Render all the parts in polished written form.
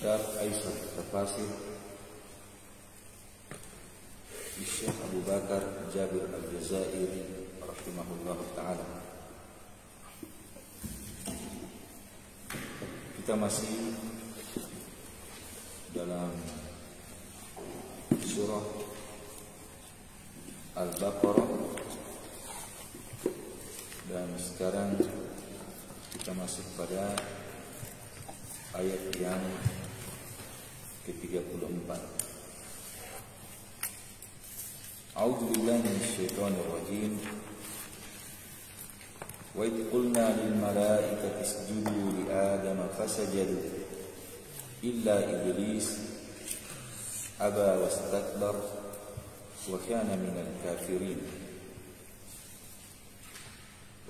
kitab Aisar Tafasir Syekh Abu Bakar Jabir Al-Jazairi rahimahullah ta'ala. Kita masih dalam surah Al-Baqarah dan sekarang kita masuk pada ayat yang ke-34. A'udzu billahi minasyaitonir rajim. Wa idh qulna lil malaikati isjudu li adama fasajadu illa iblis aba wastakbar wa kana minal kafirin.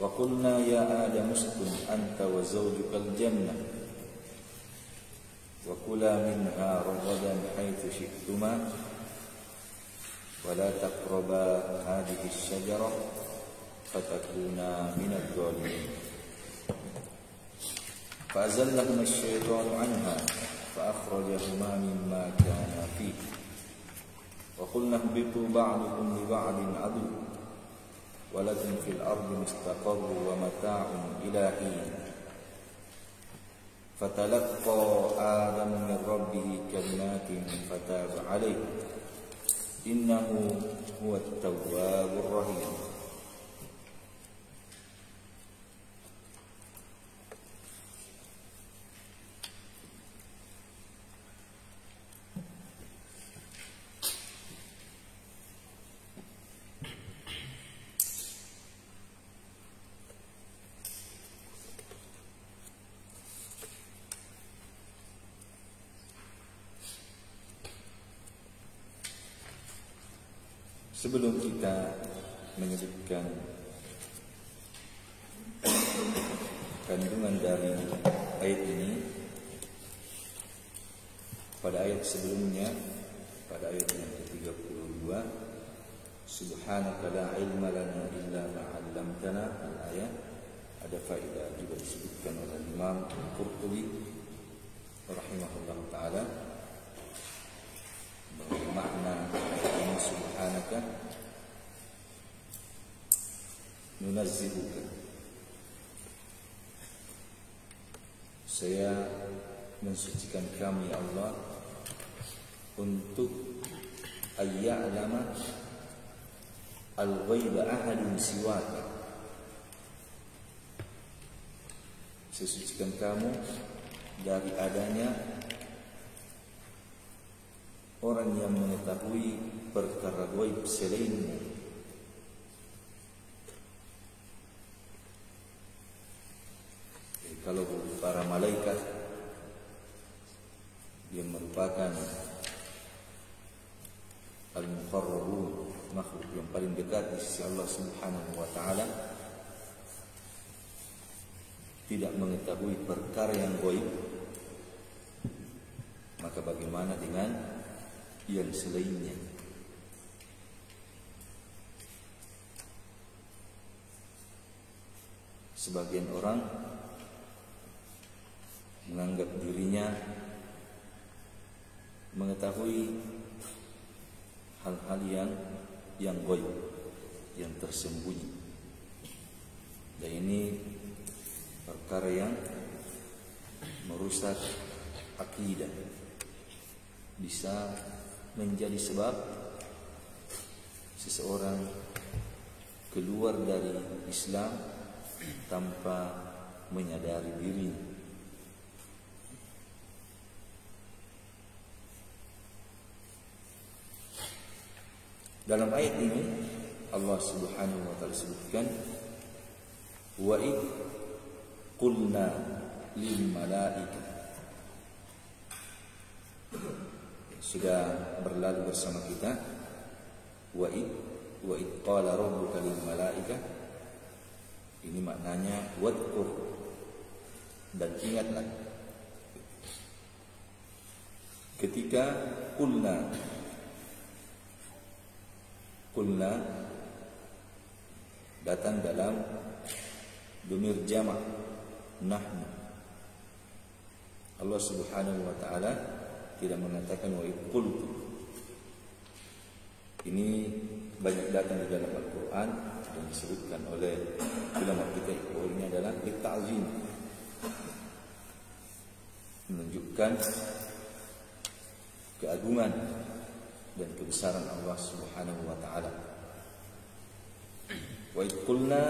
Wa qulna ya Adam uskun anta wa zawjukal jannah wa kula minha ragadan haitsu syi'tuma wa la taqraba hadhihi asy-syajarah fatakuna minadh dhalimin. Fa'azallahuma asy-syaitanu 'anha fa akhrajahuma mimma kana fihi wa qulna ihbitu ba'dukum li ba'din 'adu wa lakum fil ardi mustaqarrun wa mata'un ila hin. Fatalaqqa Adam min rabbih kalimatin fataba 'alaihi innahu huwat tawwabur rahim. Sebelum kita menyebutkan kandungan dari ayat ini, pada ayat sebelumnya, pada ayat yang ke-32, Subhanaka la ilma lana illa ma 'allamtana, al-ayat, ada faedah juga disebutkan oleh Imam Al-Qurtubi rahimahullah ta'ala bahwa makna ayat Subhanaka nunazzihuka, saya mensucikan kami ya Allah untuk ayya'lama al-ghaiba ahadun siwaka, saya sucikan kamu dari adanya orang yang mengetahui perkara gaib selainmu. Kalau para malaikat yang merupakan al-muqarrabun, makhluk yang paling dekat di sisi Allah Subhanahu wa ta'ala, tidak mengetahui perkara yang gaib, maka bagaimana dengan yang selainnya? Sebagian orang menganggap dirinya mengetahui hal-hal yang gaib, yang tersembunyi, dan ini perkara yang merusak akidah, bisa menjadi sebab seseorang keluar dari Islam tanpa menyadari dirinya. Dalam ayat ini Allah Subhanahu wa ta'ala sebutkan wa id qulna lil malaika, sudah berlalu bersama kita. Wa id qala rabbuka lil malaika, ini maknanya wadkur, dan ingatlah ketika qulna datang dalam domir jamak nahnu, Allah Subhanahu wa taala tidak mengatakan wa qultu. Ini banyak datang di dalam Al-Qur'an dan disebutkan oleh ulama kita bahwa ini adalah ta'zim, menunjukkan keagungan dan kebesaran Allah Subhanahu wa taala. Wa qulna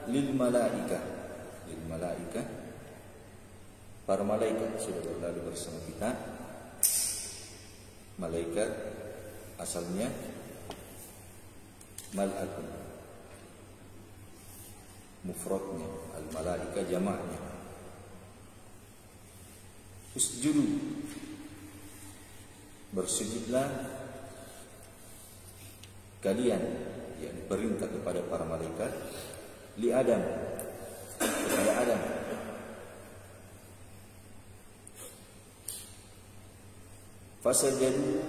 lil malaikah, para malaikat sudah berlalu bersama kita. Malaikat asalnya mal'atun, mufradnya, al-malaika jamaknya. Usjudu, bersujudlah kalian, yakni perintah kepada para malaikat, li Adam, kepada Adam. Fasajadu,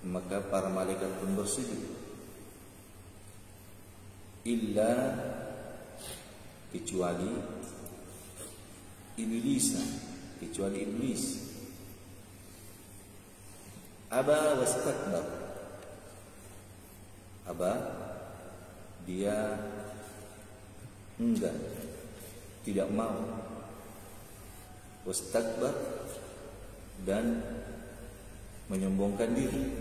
maka para malaikat pun bersujud. Illa, kecuali iblis, aba wastakbar, aba, dia enggan, tidak mau, wastakbar, dan menyombongkan diri,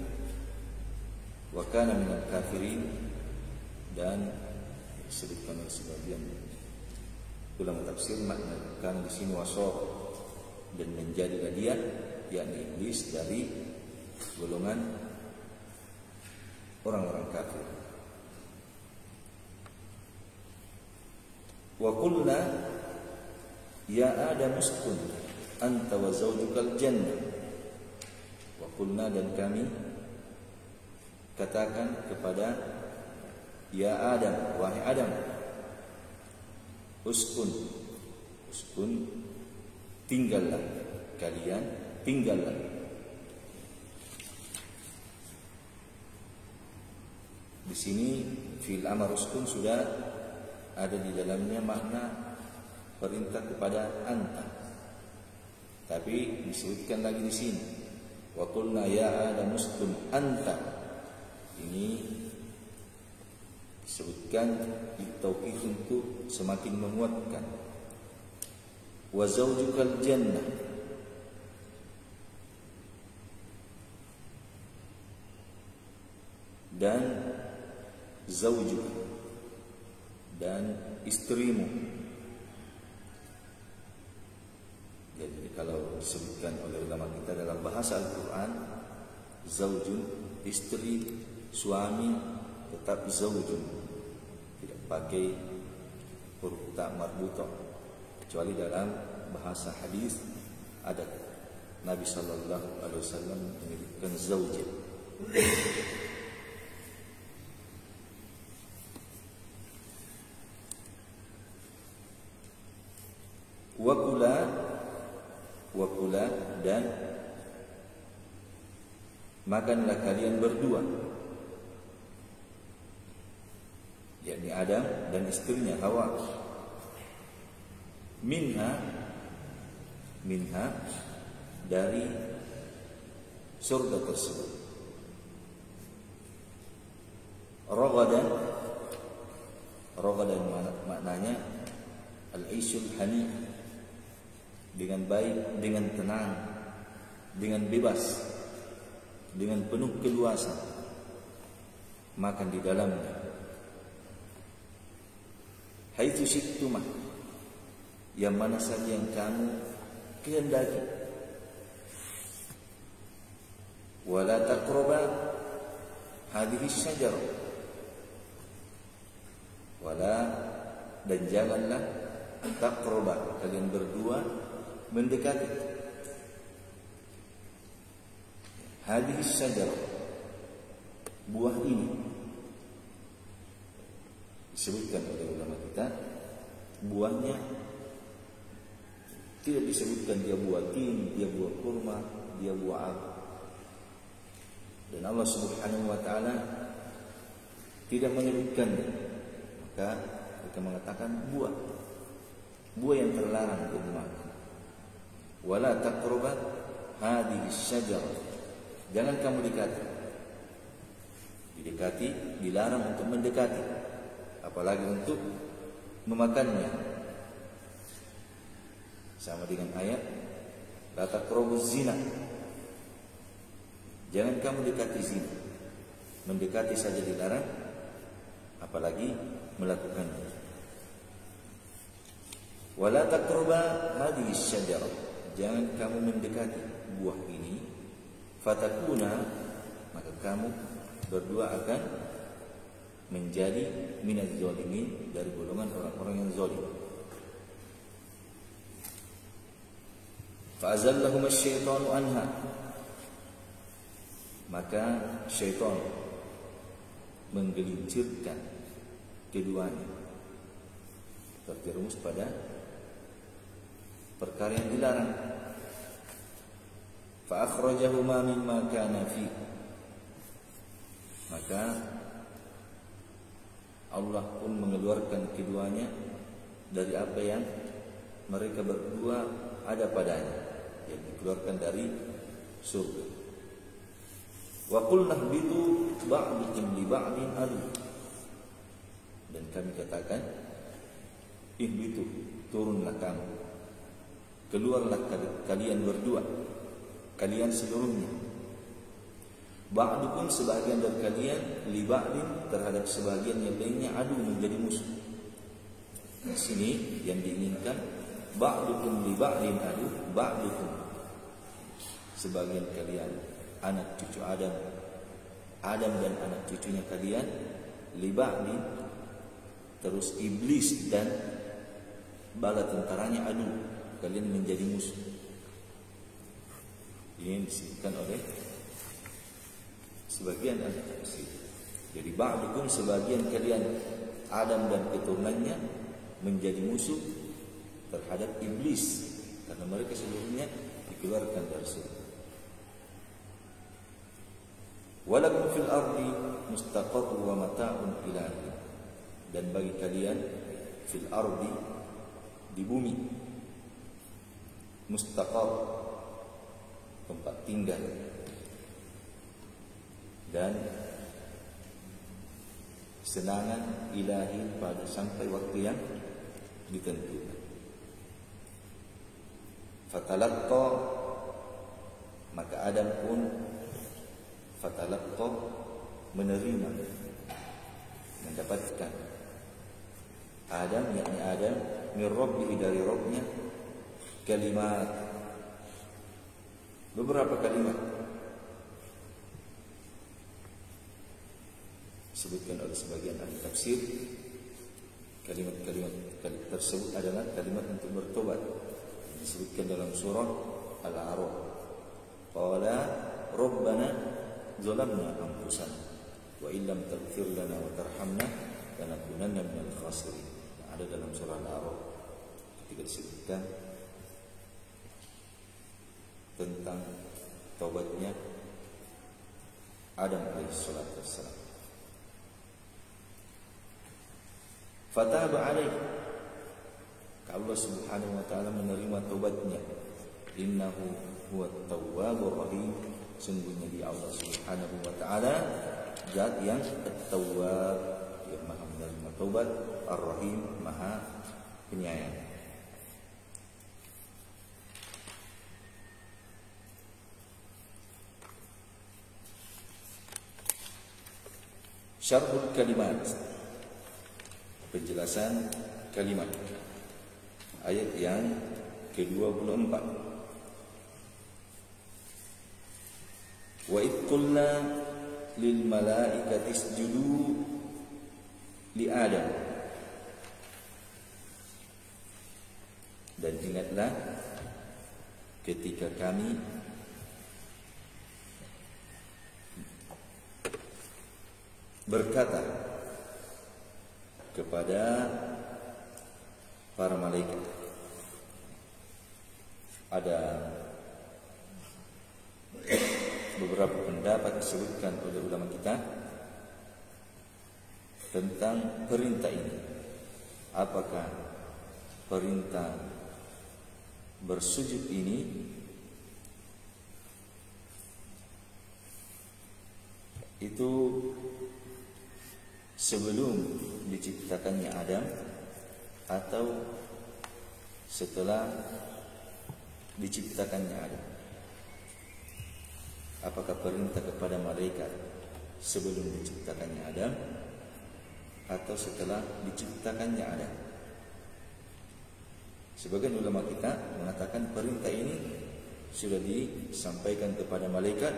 wa kana minal kafirin, dan disebutkan oleh sebagian ulama tafsir makna kan di sini wasor, dan menjadilah dia, yakni iblis, dari golongan orang-orang kafir. Wa qulna ya Adam uskun anta wa zawjukal jannah. Wa qulna, dan kami katakan kepada ya Adam, wahai Adam, uskun, tinggallah, kalian tinggallah. Di sini fi'il amar uskun sudah ada di dalamnya makna perintah kepada anta, tapi disebutkan lagi di sini wa qulna ya Adam uskun anta. Ini disebutkan ditauqid untuk semakin menguatkan. Wa zawjukal jannah, dan zawjuk, dan istrimu. Jadi kalau disebutkan oleh ulama kita dalam bahasa Al-Quran, zawjun, istri, suami, tetap zawjun, tidak pakai huruf ta marbutah, kecuali dalam bahasa hadis ada Nabi sallallahu alaihi wasallam menyebutkan zawjah. Wakula, dan makanlah kalian berdua, yakni Adam dan istrinya Hawa, minha, dari surga tersebut. Ragadan maknanya al-aishul hani, dengan baik, dengan tenang, dengan bebas, dengan penuh keluasan, makan di dalamnya. Haitsu syi'tumah, yang mana saja yang kamu kehendaki. Wala taqraba hadhihi syajarah, wala, dan janganlah taqraba, kalian berdua mendekati hadhihi syajarah, buah ini. Disebutkan oleh ulama kita, buahnya tidak disebutkan dia buah tin, dia buah kurma, dia buah apa. Dan Allah Subhanahu wa taala tidak menyebutkannya, maka mereka mengatakan buah yang terlarang untuk dimakan. Wala taqruba hadhihi syajarah. Jangan kamu dekati. Didekati, dilarang untuk mendekati, apalagi untuk memakannya. Sama dengan ayat la taqrabuz zina. Jangan kamu dekati zina. Mendekati saja dilarang, apalagi melakukannya. Wala taqruba hadhihi syajarah. Jangan kamu mendekati buah ini. Fatakuna, maka kamu berdua akan menjadi minaz zalimin, dari golongan orang-orang yang zalim. Fa'azallahum asy-syaitanu anha. Maka syaitan menggelincirkan keduanya, terjerumus pada perkara yang dilarang. Fa'akhrajahuma mimma kana fi. Maka Allah pun mengeluarkan keduanya dari apa yang mereka berdua ada padanya, yang dikeluarkan dari surga. Wa qulna ihbitu ba'dukum li ba'din adu. Dan kami katakan, ihbitu, turunlah kamu, keluarlah kalian berdua, kalian seluruhnya. Ba'dukum, sebahagian dari kalian, li ba'din, terhadap sebahagian yang lainnya, adu, menjadi musuh. Di sini yang diinginkan ba'dukum li ba'din adu, ba'dukum, sebagian kalian anak cucu Adam dan anak cucunya kalian, li ba'din, terus iblis dan bala tentaranya adu, kalian menjadi musuh. Ini disebutkan oleh sebagian ahli tafsir. Jadi ba'dukum, sebagian kalian Adam dan keturunannya menjadi musuh terhadap iblis, karena mereka seluruhnya dikeluarkan dari surga. Walakum fil ardi mustaqarrun wa mata'un ila hin. Dan bagi kalian fil ardi, di bumi, mustaqar, tempat tinggal, dan senangan ilahi pada sampai waktu yang ditentukan. Fatalaqqa, maka Adam pun fatalaqqa, menerima, mendapatkan. Adam, yakni Adam, min Rabbih, dari Rabbnya, kalimat, beberapa kalimat disebutkan oleh sebagian ahli tafsir. Kalimat-kalimat tersebut adalah kalimat untuk bertobat, disebutkan dalam surah Al-A'raf. Qala rabbana zalamna anfusana wa illam taghfir lana wa tarhamna lanakunanna minal khasirin. Ada dalam surah Al-A'raf ketika disebutkan tentang taubatnya Adam alaihissalatu wassalam. Fataba alaih, Allah subhanahu wa ta'ala menerima taubatnya. Innahu huwa tawwabur rahim. Sungguhnya dia Allah subhanahu wa ta'ala zat yang at-tawwab, yang maha menerima taubat, ar-rahim, maha penyayang. Syarhul kalimat, penjelasan kalimat, ayat yang ke-24. Wa idh qulna lil malaikati isjudu li Adam. Dan ingatlah ketika kami berkata kepada para malaikat. Ada beberapa pendapat disebutkan oleh ulama kita tentang perintah ini. Apakah perintah bersujud ini itu sebelum diciptakannya Adam atau setelah diciptakannya Adam? Apakah perintah kepada malaikat sebelum diciptakannya Adam atau setelah diciptakannya Adam? Sebagian ulama kita mengatakan perintah ini sudah disampaikan kepada malaikat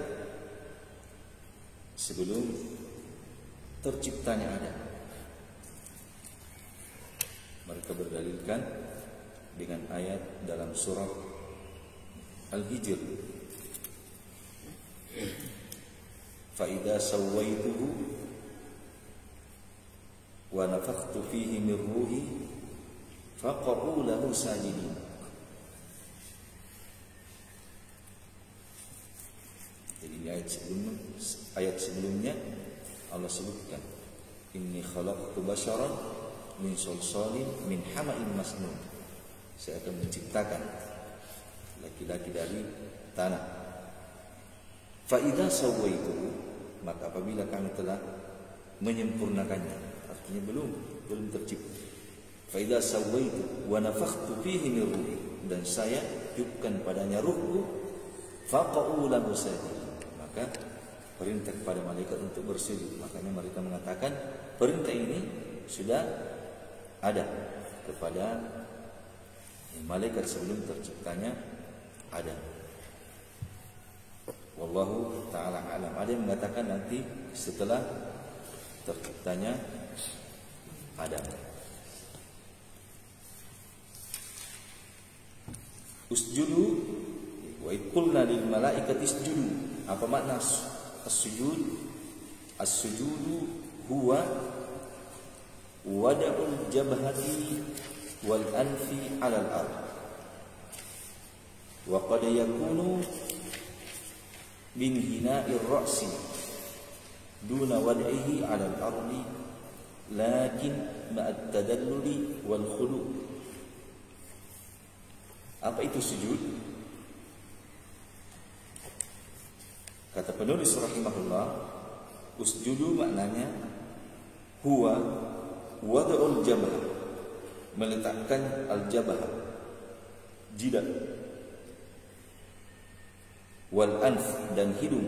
sebelum terciptanya Adam. Mereka berdalilkan dengan ayat dalam surah Al-Hijr, فَإِذَا سَوَّيْتُهُ وَنَفَخْتُ فِيهِ مِنْ رُوحِي فَقَعُوا لَهُ سَاجِدِينَ. Jadi di ayat sebelumnya Allah sebutkan, Inni khalaqtu basharan min salsalin min hama'in masnun. Saya akan menciptakan laki-laki dari tanah. Fa idza sawaituhu, maka apabila kami telah menyempurnakannya, artinya belum tercipta. Fa idza sawaitu wa nafakhtu fihi min ruhi, dan saya tiupkan padanya ruhku, faqa'u lahu sajidin, maka perintah kepada malaikat untuk bersujud. Makanya mereka mengatakan perintah ini sudah ada kepada malaikat sebelum terciptanya Adam. Wallahu ta'ala alam. Ada yang mengatakan nanti setelah terciptanya Adam. Usjudu wa qulna lil malaikati isjudu. Apa makna as-sujud? As-sujudu huwa wada'ul jabhati wal anfi 'ala al-ard. Wa qad yakunu min hina'ir ra'si duna wad'ihi 'ala al-ardi lakin ma'at tadalluli wal khulu'. Apa itu sujud? Kata penulis rahimahullah, usjudu maknanya huwa wad'ul jabah, meletakkan al-jabah, jidat, wal anf, dan hidung,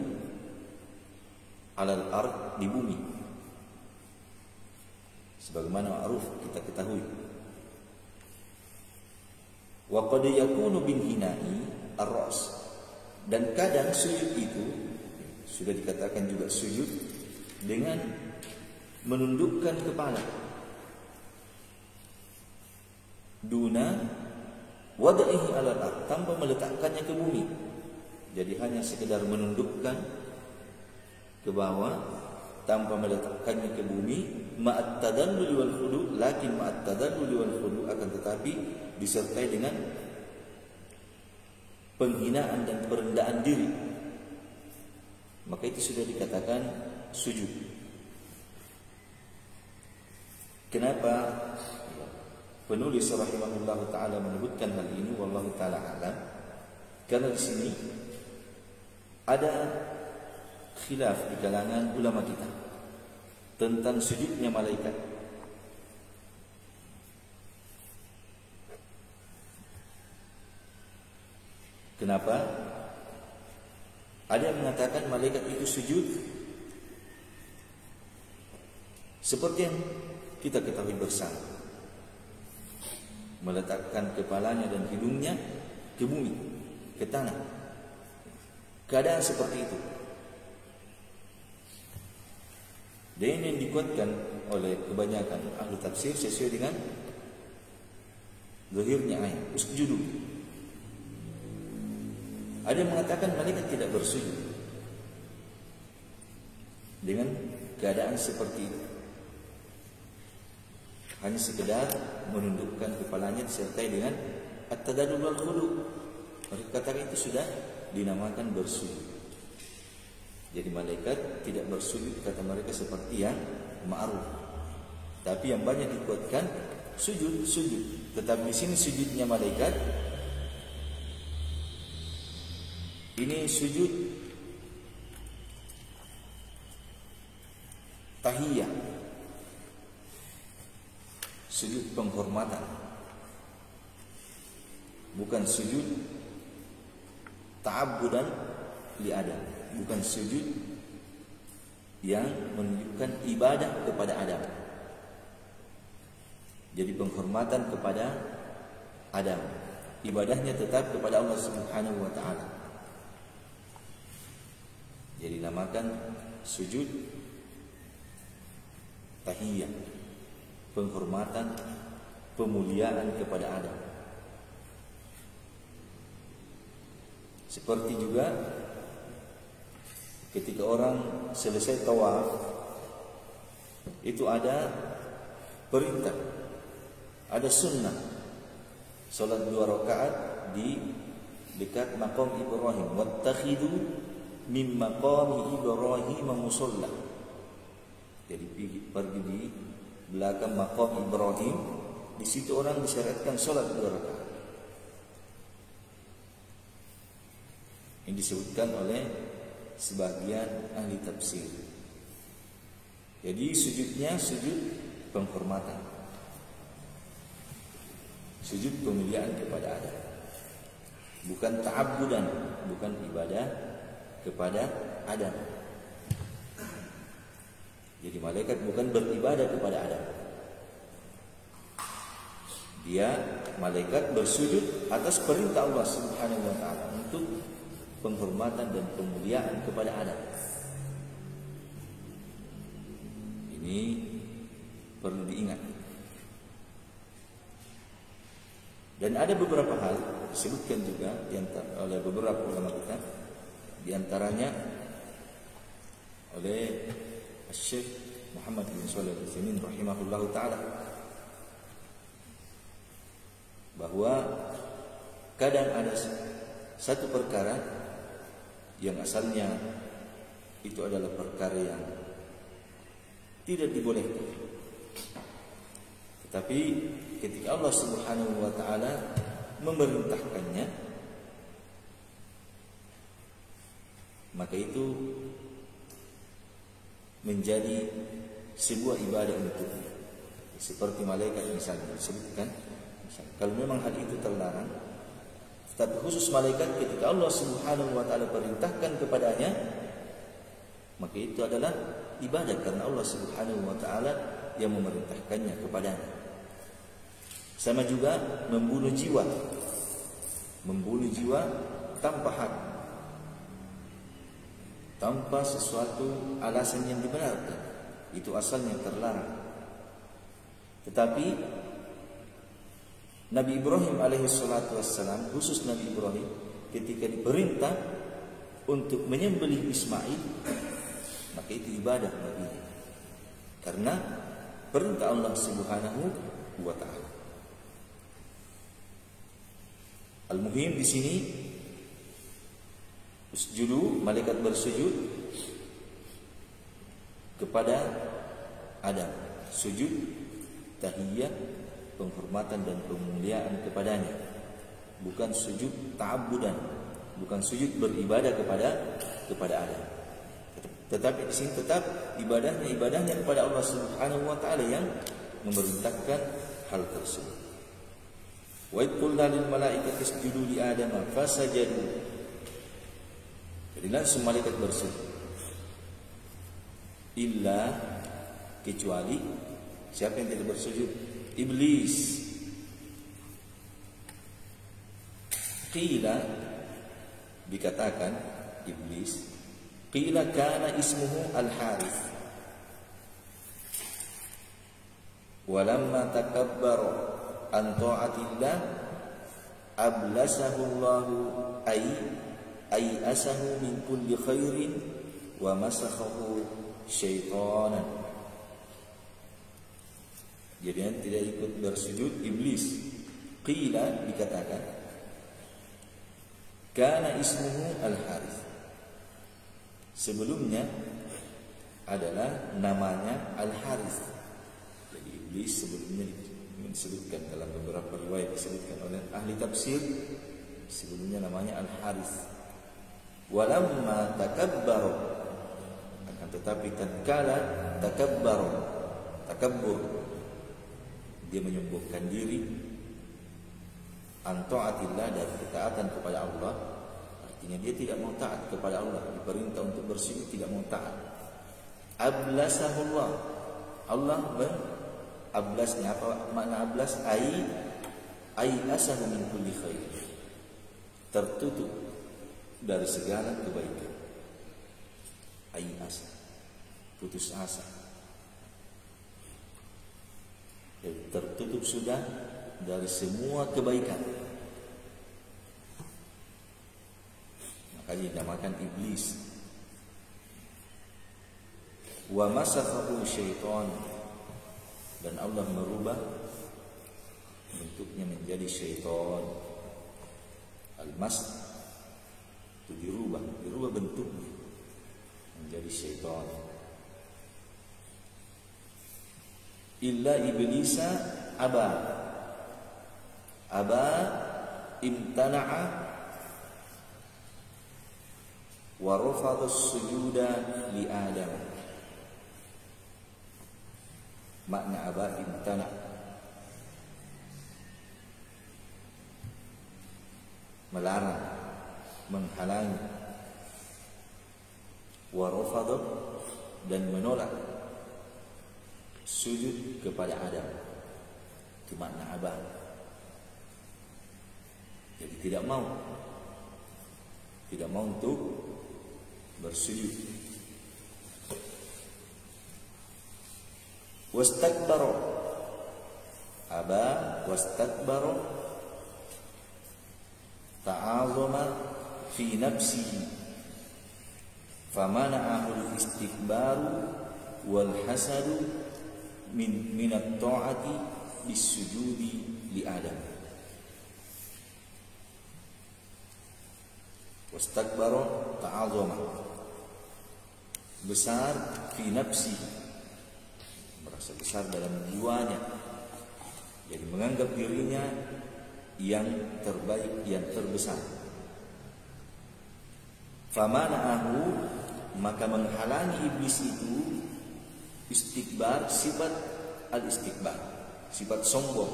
alal ard, di bumi, sebagaimana ma'ruf kita ketahui. Wa qad yakunu bin hina'i ar-ra's, dan kadang sujud itu sudah dikatakan juga sujud dengan menundukkan kepala, duna wad'ihi alal ard, tanpa meletakkannya ke bumi. Jadi hanya sekedar menundukkan ke bawah tanpa meletakkannya ke bumi, ma'at tadallul wal khudu', lakin ma'at tadallul wal khudu', akan tetapi disertai dengan penghinaan dan perendahan diri. Maka itu sudah dikatakan sujud. Kenapa penulis rahimahullah ta'ala menyebutkan hal ini? Wallahu ta'ala alam. Karena di sini ada khilaf di kalangan ulama kita tentang sujudnya malaikat. Kenapa? Ada yang mengatakan malaikat itu sujud seperti yang kita ketahui bersama, meletakkan kepalanya dan hidungnya ke bumi, ke tanah. Keadaan seperti itu. Dan yang dikuatkan oleh kebanyakan ahli tafsir sesuai dengan zahirnya ayat, usjudu. Ada yang mengatakan malaikat tidak bersujud dengan keadaan seperti itu, hanya sekedar menundukkan kepalanya disertai dengan at-tadallul wal khudu'. Mereka katakan itu sudah dinamakan bersujud. Jadi malaikat tidak bersujud, kata mereka, seperti yang ma'ruf. Tapi yang banyak dikuatkan sujud. Tetapi di sini sujudnya malaikat Ini sujud tahiyah, sujud penghormatan, bukan sujud ta'abbudan li Adam, bukan sujud yang menunjukkan ibadah kepada Adam. Jadi penghormatan kepada Adam, ibadahnya tetap kepada Allah Subhanahu wa taala. Jadi namakan sujud tahiyah, penghormatan, pemuliaan kepada Adam. Seperti juga ketika orang selesai tawaf, itu ada perintah, ada sunnah, salat 2 rakaat di dekat maqam Ibrahim. Wattakhidu min maqami Ibrahim musalla. Jadi pergi di belakang maqam Ibrahim, di situ orang disyariatkan salat 2 rakaat. Ini disebutkan oleh sebagian ahli tafsir. Jadi sujudnya sujud penghormatan, sujud pemuliaan kepada Adam, bukan ta'abbudan, bukan ibadah kepada Adam. Jadi malaikat bukan beribadah kepada Adam. Dia malaikat bersujud atas perintah Allah Subhanahu wa taala untuk penghormatan dan pemuliaan kepada Adam. Ini perlu diingat. Dan ada beberapa hal disebutkan juga oleh beberapa ulama kita, di antaranya oleh Syekh Muhammad bin Shalih Al-Utsaimin rahimahullahu taala, bahwa kadang ada satu perkara yang asalnya itu adalah perkara yang tidak dibolehkan, tetapi ketika Allah Subhanahu wa taala memerintahkannya, maka itu menjadi sebuah ibadah untuknya. Seperti malaikat misalnya disebutkan, kalau memang hal itu terlarang, tapi khusus malaikat ketika Allah Subhanahu wa taala perintahkan kepadanya, maka itu adalah ibadah karena Allah Subhanahu wa taala yang memerintahkannya kepadanya. Sama juga membunuh jiwa tanpa hak, tanpa sesuatu alasan yang dibenarkan, itu asalnya terlarang. Tetapi Nabi Ibrahim alaihi salatu wassalam, khusus Nabi Ibrahim, ketika diperintah untuk menyembelih Ismail, maka itu ibadah baginya, karena perintah Allah Subhanahu wa taala. Al-muhim di sini, usjudu, malaikat bersujud kepada Adam, sujud tahiyah, penghormatan dan pemuliaan kepadanya, bukan sujud ta'abbudan, bukan sujud beribadah kepada Adam. Tetapi di sini tetap ibadahnya kepada Allah Subhanahu wa taala yang memerintahkan hal tersebut. Wa idh qulna lil malaikati isjudu li Adama fasajadu. Jadi langsung malaikat bersujud. Illa, kecuali siapa yang tidak bersujud? Iblis. Qila, dikatakan iblis, qila kana ismuhu Al-Harith, walamma takabbara an ta'atillah ablasahu Allahu ay asahu min kulli khairin wa masakhahu syaitanan. Jadi tidak ikut bersujud iblis. Qila, dikatakan, kana ismuhu Al-Harith, sebelumnya adalah namanya Al-Harith. Jadi iblis sebelumnya disebutkan dalam beberapa riwayat, disebutkan oleh ahli tafsir, sebelumnya namanya Al-Harith. Walamma takabbaru, akan tetapi tatkala takabbur, dia menyombongkan diri, an taatillah, dari ketaatan kepada Allah, artinya dia tidak mau taat kepada Allah, diperintah untuk bersujud tidak mau taat. Ablasahullah, Allah ablasnya apa makna ablas? Ai asahu min kulli khair, tertutup dari segala kebaikan. Ai asa, putus asa, jadi tertutup sudah dari semua kebaikan. Makanya dinamakan iblis. Wa masakhahu syaitan, dan Allah merubah bentuknya menjadi syaitan. Al-mas itu dirubah bentuknya menjadi syaitan. Illa iblisa aba imtana'a wa rafadha as-sujuda li Adam. Makna aba imtana', melarang, menghalangi, wa rafadha, dan menolak sujud kepada Adam. Itu makna aba. Jadi tidak mau untuk bersujud. Wastakbara, aba wastakbara, ta'azama fi nafsihi, famana'ahu al-istikbaru wal hasadu min at-ta'ati bis-sujudi li Adam. Wastakbara ta'azama, besar, fi nafsi, merasa besar dalam jiwanya, jadi menganggap dirinya yang terbaik, yang terbesar. Famana'ahu, maka menghalangi iblis itu istikbar, sifat al-istikbar, sifat sombong,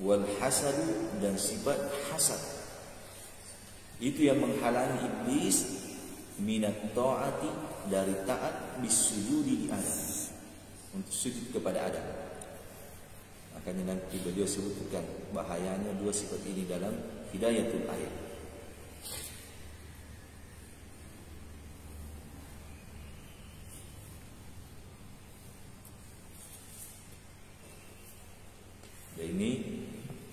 wal hasadu, dan sifat hasad. Itu yang menghalangi iblis minat ta'ati, dari taat, bisujudi di Adam, untuk sujud kepada Adam. Makanya nanti beliau sebutkan bahayanya dua sifat ini dalam hidayatul ayat. Dan ini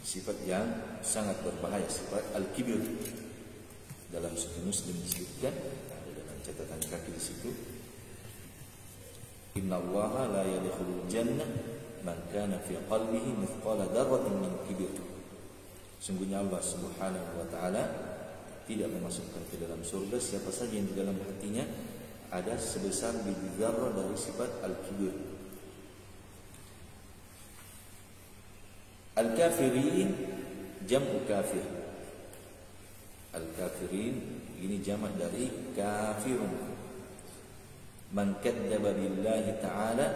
sifat yang sangat berbahaya, sifat al-kibir. Dalam Sahih Muslim disebutkan, ada dalam catatan kaki di situ, innallaha la yadkhulul jannah man kana fi qalbihi mithqala dzarratin min kibir. Sungguhnya Allah Subhanahu wa taala tidak memasukkan ke dalam surga siapa saja yang di dalam hatinya ada sebesar biji zarrah dari sifat al-kibir. Al-kafirin jam'u kafir. Al-kafirin ini jamak dari kafirun. Man kadzdzaba billahi ta'ala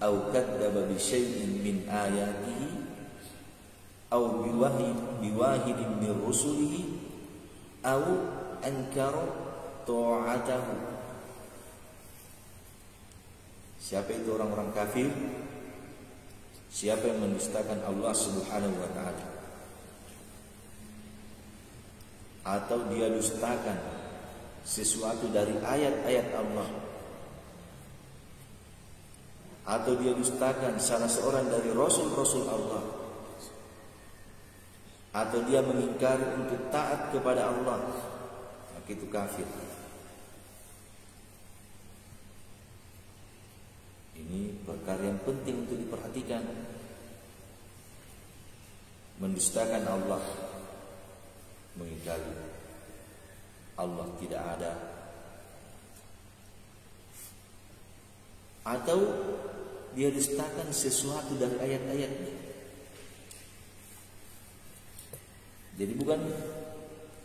aw kadzdzaba bi syai'in min ayatihi aw biwahidin min rusulihi aw ankara ta'atahu. Siapa itu orang-orang kafir? Siapa yang mendustakan Allah Subhanahu wa ta'ala, atau dia dustakan sesuatu dari ayat-ayat Allah, atau dia dustakan salah seorang dari rasul-rasul Allah, atau dia mengingkari untuk taat kepada Allah, maka itu kafir. Ini perkara yang penting untuk diperhatikan. Mendustakan Allah, mengingkari Allah tidak ada, atau dia dustakan sesuatu dari ayat-ayatnya. Jadi bukan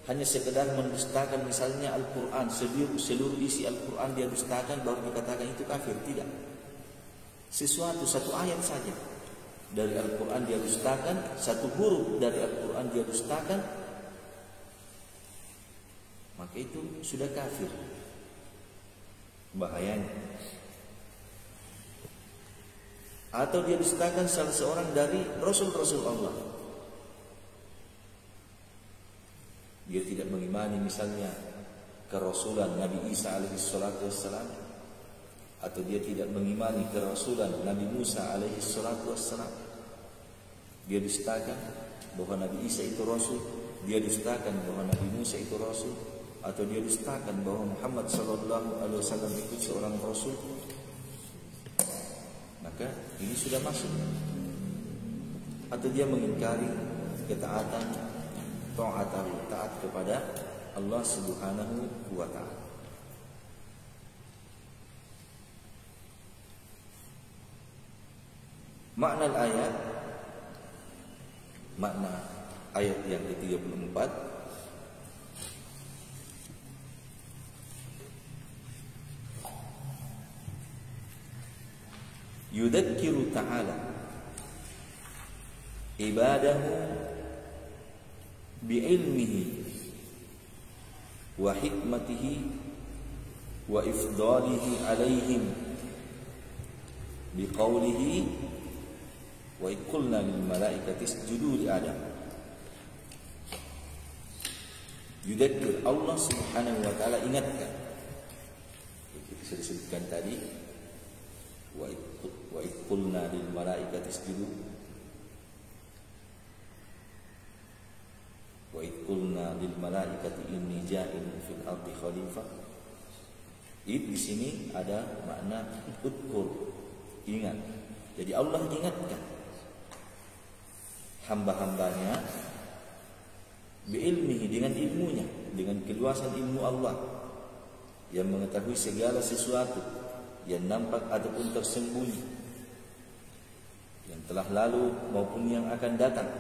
hanya sekedar mendustakan misalnya Al-Quran, seluruh isi Al-Quran dia dustakan baru dikatakan itu kafir. Tidak. Satu ayat saja dari Al-Quran dia dustakan, satu huruf dari Al-Quran dia dustakan, maka itu sudah kafir. Bahayanya. Atau dia dustakan salah seorang dari Rasul-Rasul Allah. Dia tidak mengimani misalnya kerasulan Nabi Isa alaihi salatu wassalam, atau dia tidak mengimani kerasulan Nabi Musa alaihi salatu wassalam. Dia dustakan bahwa Nabi Isa itu rasul, dia dustakan bahwa Nabi Musa itu rasul, atau dia dustakan bahwa Muhammad sallallahu alaihi wasallam itu seorang rasul, maka ini sudah masuk. Atau dia mengingkari ketaatan, taat kepada Allah Subhanahu wa ta'ala. Makna ayat, makna ayat yang ke-34, yudzakiru ta'ala ibadahu bi'ilmihi wa hikmatihi wa ifdalihi alaihim biqaulihi wa qulna lil malaikati isjudu li Adam. Yudzakir, Allah Subhanahu wa taala ingatkan. Itu sudah disebutkan tadi, wa qulna lil malaikati isjudu wa qulna lil malaikati inni ja'ilun fil ardi khalifah. Di sini ada makna udkur, ingat. Jadi Allah ingatkan hamba-hambanya bi'ilmihi, dengan ilmunya, dengan keluasan ilmu Allah yang mengetahui segala sesuatu yang nampak ataupun tersembunyi, yang telah lalu maupun yang akan datang.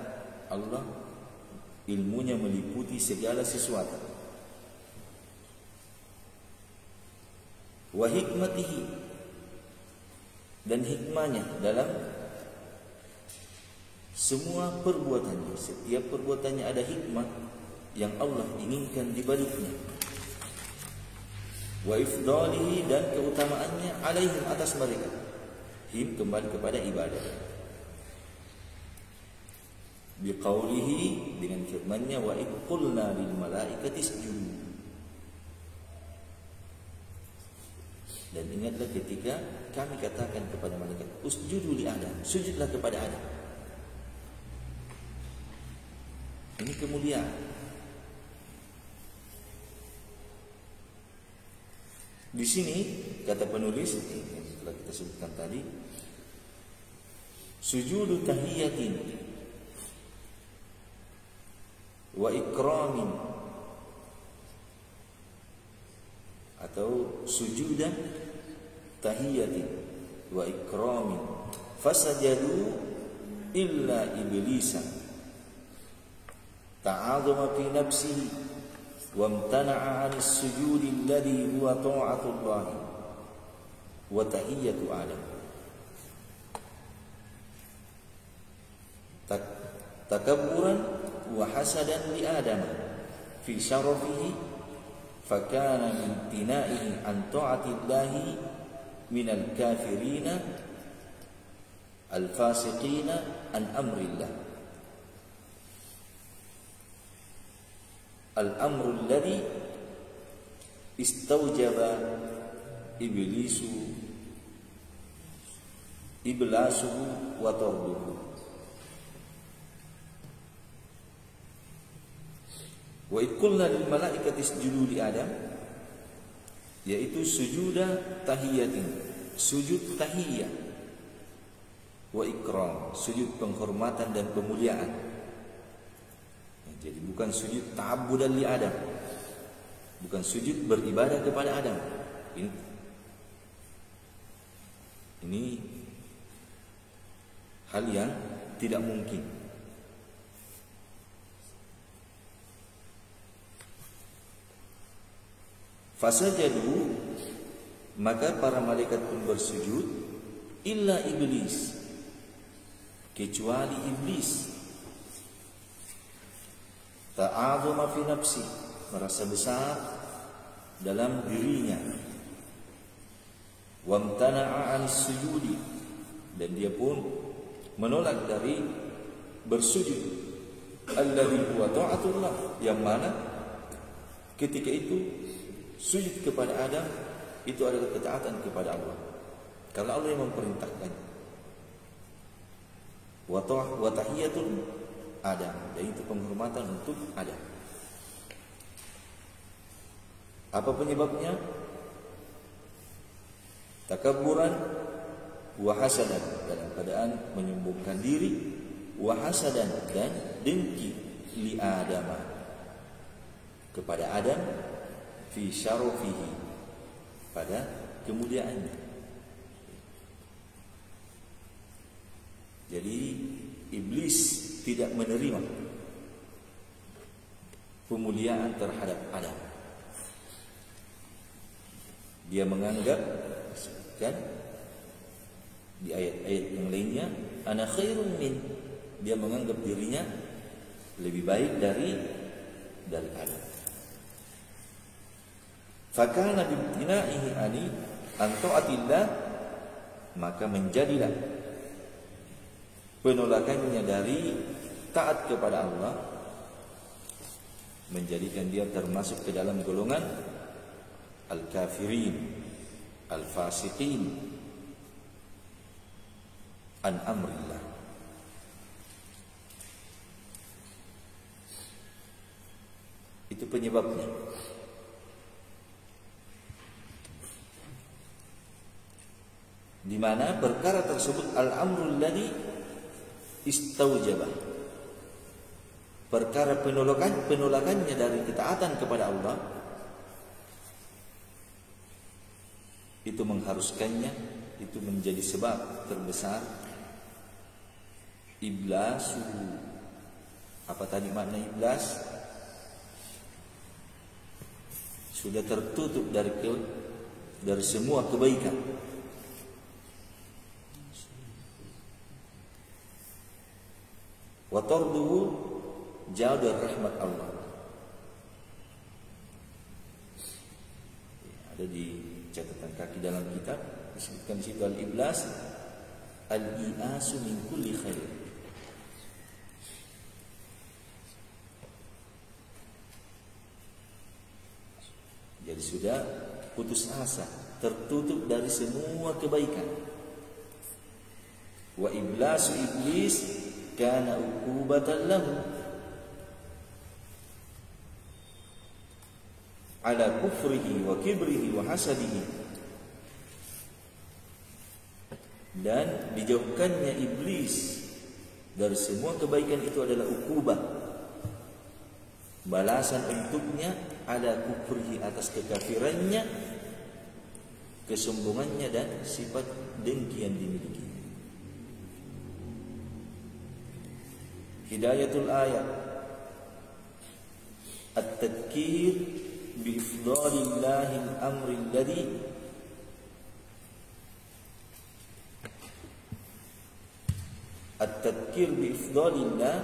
Allah ilmunya meliputi segala sesuatu. Wa hikmatihi, dan hikmahnya dalam semua perbuatannya. Setiap perbuatannya ada hikmah yang Allah inginkan di baliknya. Wa ifdalihi, dan keutamaannya alaihim, atas mereka. Him kembali kepada ibadah. Biqaulihi, dengan firman-Nya, wa id qulna lil malaikati isjudu. Dan ingatlah ketika kami katakan kepada malaikat, usjudu li Adam, sujudlah kepada Adam. Ini kemuliaan. Di sini kata penulis yang telah kita sebutkan tadi, sujudu tahiyatin wa ikramin, atau sujudan tahiyatin wa ikramin, fasajadu illa iblisa ta'azama fi nafsihi wa amtana'a 'anis sujudi alladhi huwa ta'atullah wa tahiyatu Adam. Takabburan wa hasadan li Adam fi syarafihi fakana min tinaihi an ta'atillahi minal kafirina al-fasiqina an amrillah. Al-amru alladhi istawjaba iblasuhu wa tarduhu. Wa id qulna lil malaikati isjudu li Adam, yaitu sujuda tahiyatin, sujud tahiyah, wa ikram, sujud penghormatan dan pemuliaan. Jadi bukan sujud ta'abbudan li Adam, bukan sujud beribadah kepada Adam. Ini hal yang tidak mungkin. Fasajadu, maka para malaikat pun bersujud, illa iblis, kecuali iblis. Ta'azuma fi nafsi, merasa besar dalam dirinya. Wamtana'a 'anis sujudi, dan dia pun menolak dari bersujud. Alladhi huwa ta'atullah, yang mana ketika itu sujud kepada Adam itu adalah ketaatan kepada Allah, karena Allah yang memerintahkan. Wa tahiyatul Adam, dan itu penghormatan untuk Adam. Apa penyebabnya? Takabburan wa hasadan, dalam keadaan menyombongkan diri, wa hasadan, dan dengki, li Adam, kepada Adam, fi syarafihi, pada kemuliaannya. Jadi iblis tidak menerima pemuliaan terhadap Adam. Dia menganggap, kan, di ayat-ayat yang lainnya, ana khairun min, dia menganggap dirinya lebih baik dari Adam. Fakana bimtina'ihi ani an ta'atillah, maka menjadilah penolakannya dari taat kepada Allah, menjadikan dia termasuk ke dalam golongan al-kafirin, al-fasiqin an amrillah. Itu penyebabnya. Di mana perkara tersebut al-amrul ladzi istaujabah, perkara penolakannya dari ketaatan kepada Allah, itu mengharuskannya, itu menjadi sebab terbesar iblasu. Apa tadi makna iblas? Sudah tertutup dari semua kebaikan. Wa tarduhu, jauh dari rahmat Allah. Ada di catatan kaki dalam kitab disebutkan di situ al-iblas al-i'asu min kulli khair. Jadi sudah putus asa, tertutup dari semua kebaikan. Wa iblasu iblis kana uqubatan lahu ala kufrihi wa kibrihi wa hasadihi, dan dijauhkannya iblis dari semua kebaikan itu adalah ukubah, balasan untuknya, ala kufrihi, atas kekafirannya, kesombongannya, dan sifat dengki yang dimiliki. Hidayatul ayat at-tadkir bi ifdalillahi al-amri alladhi at-tadkir bi ifdalillah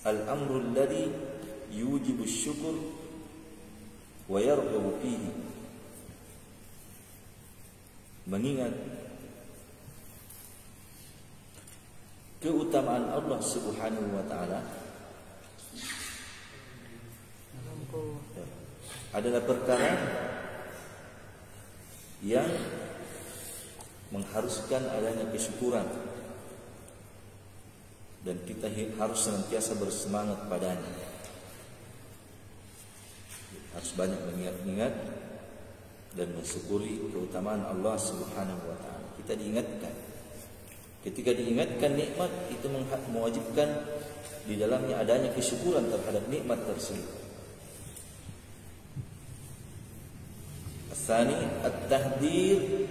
al-amru alladhi yujibu syukur wa yarghabu fihi, mengingat keutamaan Allah Subhanahu wa taala adalah perkara yang mengharuskan adanya kesyukuran, dan kita harus senantiasa bersemangat padanya. Harus banyak mengingat-ingat dan mensyukuri keutamaan Allah Subhanahu wa taala. Kita diingatkan. Ketika diingatkan nikmat, itu mewajibkan di dalamnya adanya kesyukuran terhadap nikmat tersebut. Tsani at-tahdhir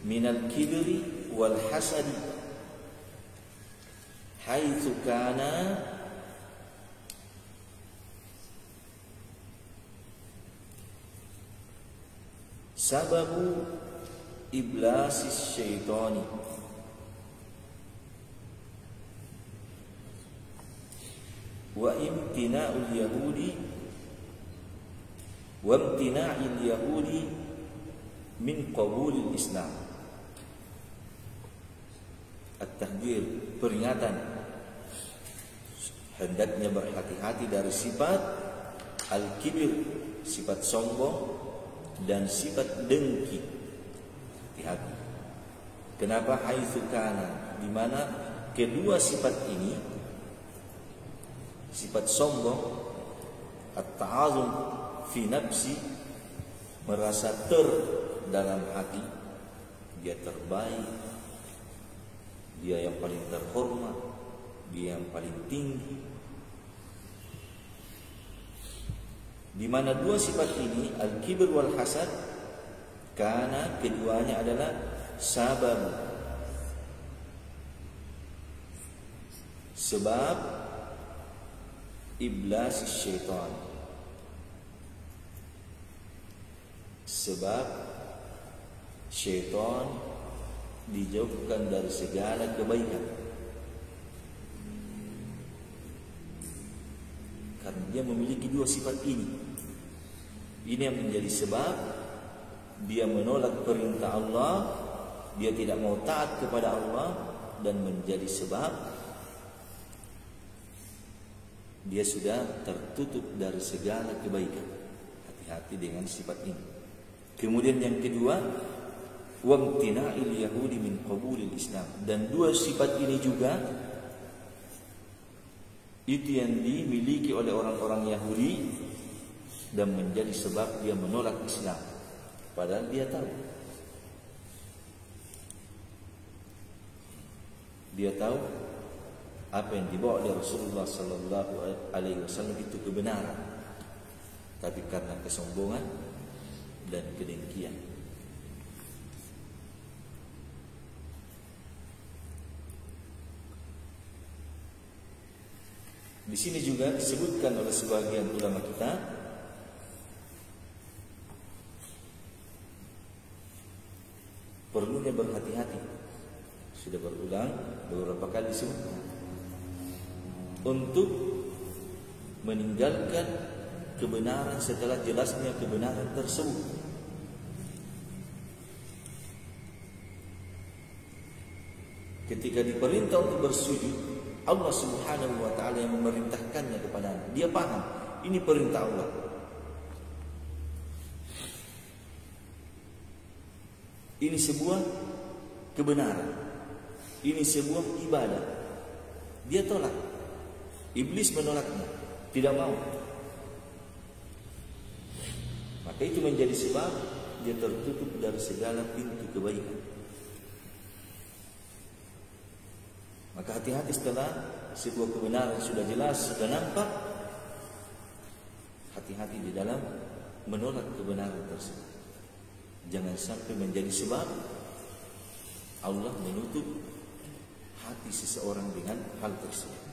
minal kibri wal hasadi haitsu kana sababu iblasis syaitani wa imtina'ul yahudi wa imtina'il yahudi min qabulil Islam. At-tahdhir, peringatan, hendaknya berhati-hati dari sifat al-kibir, sifat sombong, dan sifat dengki. Hati-hati. Kenapa? Haitsu kana, di mana kedua sifat ini, sifat sombong, at-ta'azum fi nafsi, merasa dalam hati dia terbaik, dia yang paling terhormat, dia yang paling tinggi. Di mana dua sifat ini, al-kibr wal hasad, karena keduanya adalah sebab iblis syaitan, sebab syaitan dijauhkan dari segala kebaikan, karena dia memiliki dua sifat ini. Ini yang menjadi sebab dia menolak perintah Allah, dia tidak mau taat kepada Allah, dan menjadi sebab dia sudah tertutup dari segala kebaikan. Hati-hati dengan sifat ini. Kemudian yang kedua, wamtina'il yahudi min qabulil Islam, dan dua sifat ini juga itu yang dimiliki oleh orang-orang Yahudi dan menjadi sebab dia menolak Islam, padahal dia tahu apa yang dibawa oleh Rasulullah sallallahu alaihi wasallam itu kebenaran, tapi karena kesombongan dan kedengkian. Di sini juga disebutkan oleh sebagian ulama kita perlunya berhati-hati. Sudah berulang beberapa kali disebutkan untuk meninggalkan kebenaran setelah jelasnya kebenaran tersebut. Ketika diperintah untuk bersujud, Allah Subhanahu wa ta'ala yang memerintahkannya kepadanya. Dia paham, ini perintah Allah. Ini sebuah kebenaran. Ini sebuah ibadah. Dia tolak. Iblis menolaknya, tidak mau. Maka itu menjadi sebab dia tertutup dari segala pintu kebaikan. Maka hati-hati setelah sebuah kebenaran sudah jelas, sudah nampak, hati-hati di dalam menolak kebenaran tersebut. Jangan sampai menjadi sebab Allah menutup hati seseorang dengan hal tersebut.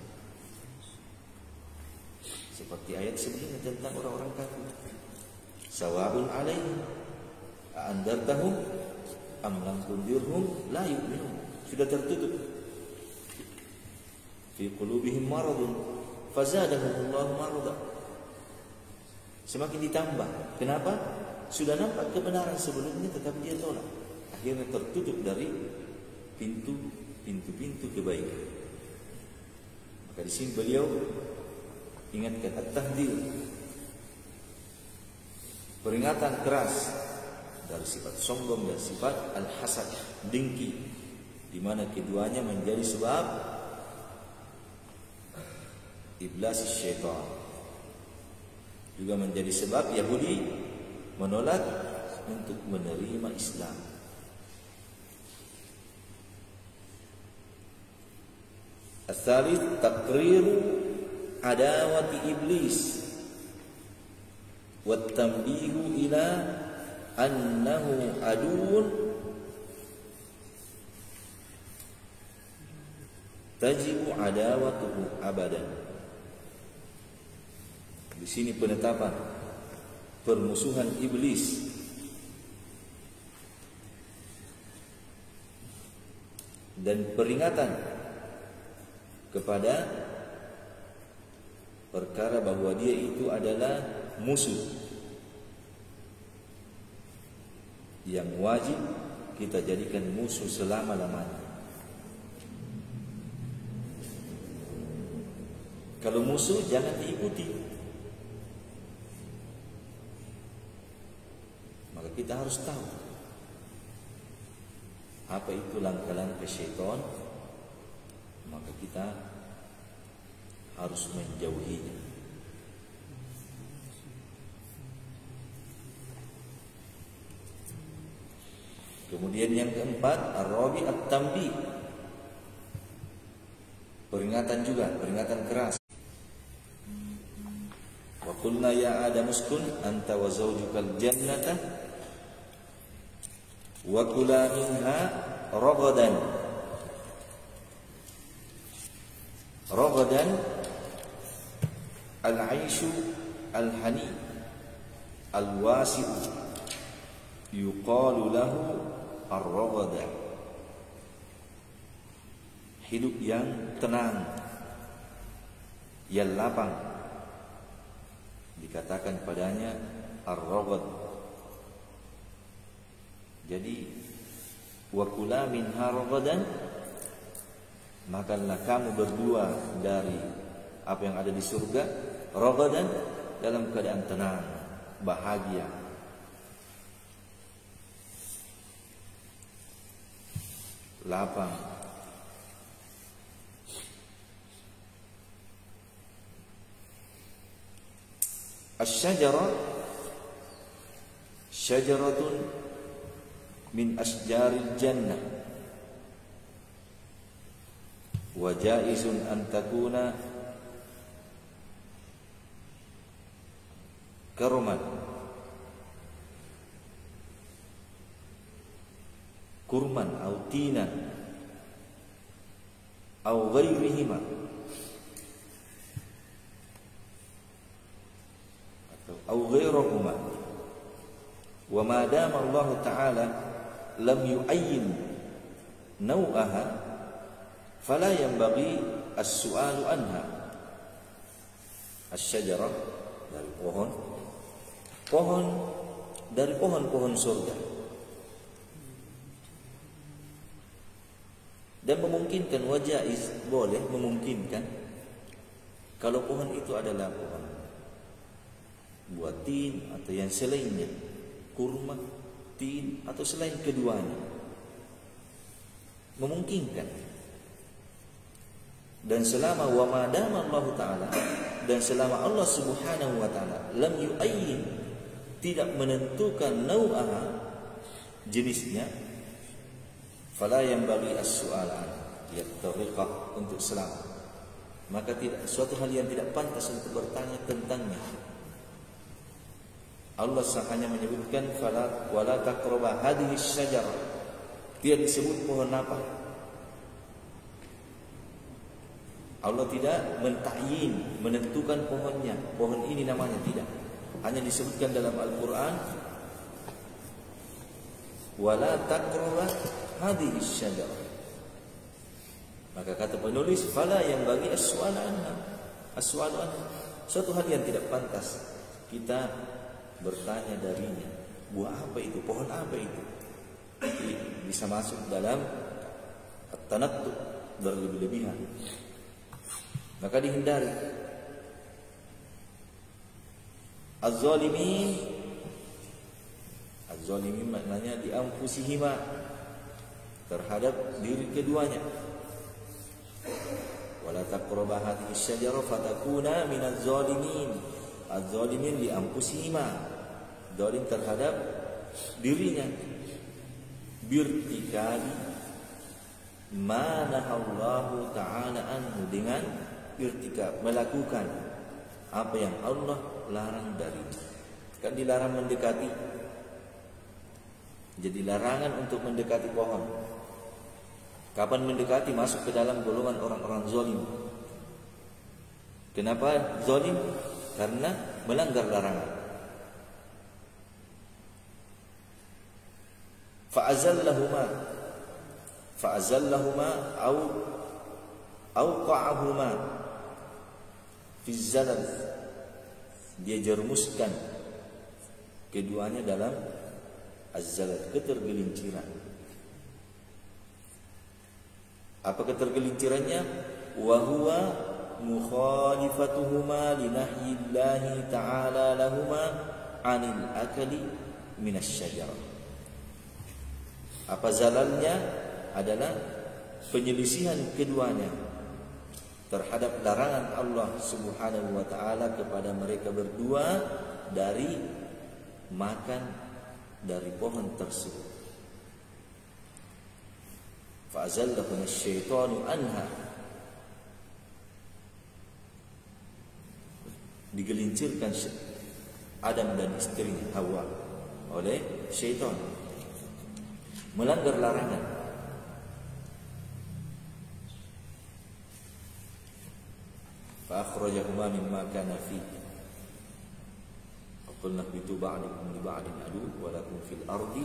Seperti ayat sebelumnya tentang orang-orang kafir. Sawa'un alaihim a'andartahum am lam tundirhum la yu'minun. Sudah tertutup. Fi qulubihim maradun fazadahumullahu marada. Semakin ditambah. Kenapa? Sudah nampak kebenaran sebelumnya tetapi dia tolak. Akhirnya tertutup dari pintu-pintu kebaikan. Maka di sini beliau ingatkan at-tahdhir, peringatan keras dari sifat sombong dan sifat al-hasad, dengki, di mana keduanya menjadi sebab iblis syaitan, juga menjadi sebab Yahudi menolak untuk menerima Islam. As-salith taqriru adawati iblis wa tanbihu ila annahu aduun tajibu adawatuhu abadan. Di sini penetapan permusuhan iblis dan peringatan kepada perkara bahwa dia itu adalah musuh yang wajib kita jadikan musuh selama-lamanya. Kalau musuh jangan diikuti. Maka kita harus tahu apa itu langkah-langkah syaitan, maka kita harus menjauhinya. Kemudian yang keempat, ar-rabi at-tanbih. Peringatan juga, peringatan keras. Wa qulna ya Adam uskun anta wa zawjukal jannata wa kula minha ragadan. Ragadan al-aishu al-hani al-wasi'u yuqalu lahu ar-ragada. Hidup yang tenang, yang lapang, dikatakan padanya ar-ragad. Jadi wa kula minha ragadan, makanlah kamu berdua dari apa yang ada di surga, ragadan, dalam keadaan tenang, bahagia. Lapang. Asy-syajarah syajaratun min asjaril jannah wa jaizun an takuna karuman kurman atau tinan atau ghairihima atau ghairahuma. Wa ma dama Allah Ta'ala lam yu'ayyin naw'aha fala yanbaghi as-su'alu anha. Asy-syajarah dari pohon dari pohon-pohon surga. Dan memungkinkan, wajaiz, boleh memungkinkan kalau pohon itu adalah pohon buah tin atau yang selainnya, kurma, tin atau selain keduanya, memungkinkan. Dan selama wa madama Allah Ta'ala, dan selama Allah Subhanahu wa Ta'ala lam yu'ayyin, tidak menentukan nau'aha, jenisnya, fala yanbaghi as-su'alan, ya tariqah, untuk selamat, maka tidak, suatu hal yang tidak pantas untuk bertanya tentangnya. Allah hanya menyebutkan fala wala taqrabu hadhihi syajarah, tidak disebut pohon apa. Allah tidak mentakyin, menentukan pohonnya, pohon ini namanya, tidak. Hanya disebutkan dalam Al-Quran wala taqrabu hadhihi syajarah. Maka kata penulis fala yang bagi as-su'al anha, as-su'al anha, suatu hal yang tidak pantas kita bertanya darinya. Buah apa itu? Pohon apa itu? Jadi bisa masuk dalam at-tanattu, berlebih-lebihan. Maka dihindari. Az-zalimin, az-zalimin maknanya di anfusihima, terhadap diri keduanya. Wala taqrabu hadhihi syajarah fatakuna minaz zalimin. Az-zalimin li anfusihima, zalim terhadap dirinya, birtikali ma nahallahu ta'ala anhu, dengan irtikab, melakukan apa yang Allah larang darinya. Kan dilarang mendekati, jadi larangan untuk mendekati pohon. Kapan mendekati? Masuk ke dalam golongan orang-orang zalim. Kenapa zalim? Karena melanggar larangan. Fa'azallahuma, fa'azallahuma au auqa'ahuma fi zalal, dia jermuskan keduanya dalam az-zalal, ketergelinciran. Apa ketergelincirannya? Wa huwa mukhalifatuhuma li nahyillahi ta'ala lahuma 'anil akali minasy syajarah. Apa zalalnya? Adalah penyelisihan keduanya terhadap larangan Allah Subhanahu wa taala kepada mereka berdua dari makan dari pohon tersebut. Fa'azallahuma asy-syaitanu anha, digelincirkan Adam dan istrinya Hawa oleh syaitan, melanggar larangan. Fa'akhrajahuma mimma kana fihi wa qulna ihbitu ba'dukum li ba'din adu wa lakum fil ardi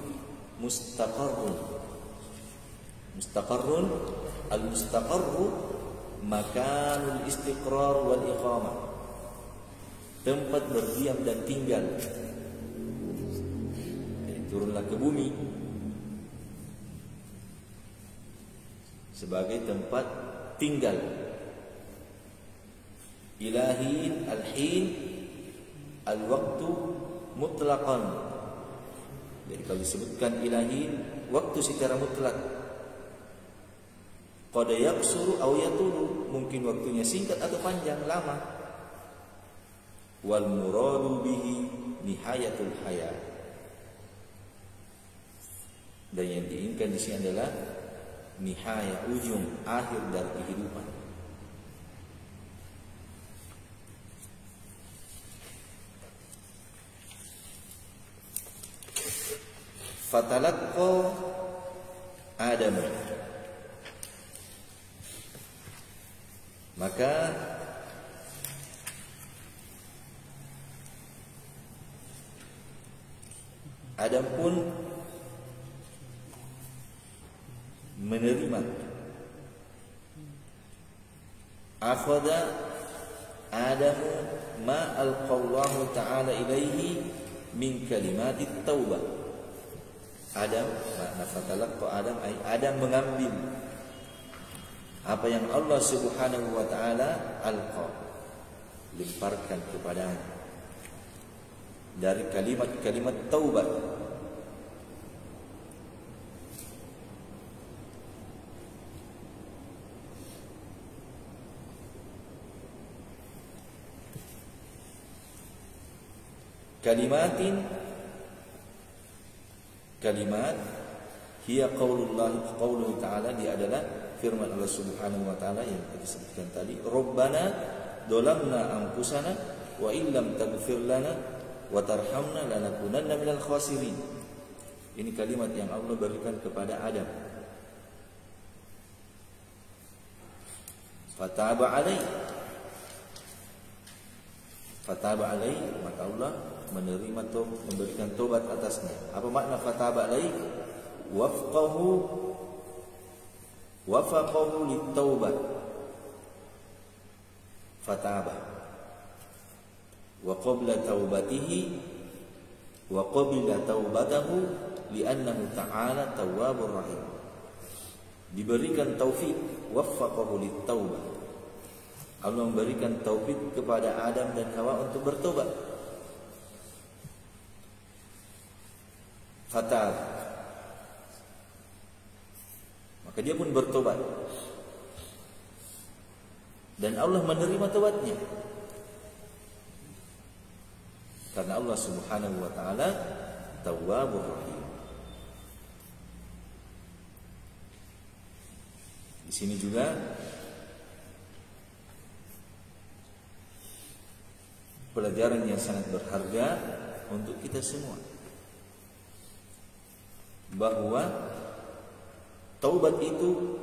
mustaqarrun. Mustaqarrun, al-mustaqarru makanul istiqrar wal iqamah, tempat berdiam dan tinggal. Jadi turunlah ke bumi sebagai tempat tinggal. Ilahin, al-hin, al-waktu mutlaqan. Jadi kalau disebutkan ilahin, waktu secara mutlak. Qad yaqsuru aw yatulu, mungkin waktunya singkat atau panjang, lama. Wal muradu bihi nihayatul hayat, dan yang diinginkan di sini adalah nihaya, ujung, akhir dari kehidupan. Fatalaqqa Adam, maka Adam pun menerima. Akhadha Adamu ma alqallahu ta'ala ilaihi min kalimatit taubah. Adam, makna fatalaqqa Adam, Adam mengambil apa yang Allah Subhanahu wa taala alqa, lemparkan kepadanya dari kalimat-kalimat taubat. Kalimat hiya qauluhu ta'ala, dia adalah firman Allah Subhanahu wa taala yang kita sebutkan tadi, Rabbana dolamna anfusana wa illam taghfir lana wa tarhamna lanakunanna minal khasirin. Ini kalimat yang Allah berikan kepada Adam. Fataba alai, maka Allah menerima memberikan taubat atasnya. Apa makna fataba alai? Wafaqahu lit-taubah. Fataba wa qabla taubatihi wa qabila taubatahu li'annahu ta'ala tawwabur rahim. Diberikan taufik, waffaqahu lit-taubah. Allah memberikan taufik kepada Adam dan Hawa untuk bertobat. Fatab, maka dia pun bertobat dan Allah menerima tobatnya karena Allah Subhanahu wa taala Tawwabur Rahim. Di sini juga pelajaran yang sangat berharga untuk kita semua, bahwa taubat itu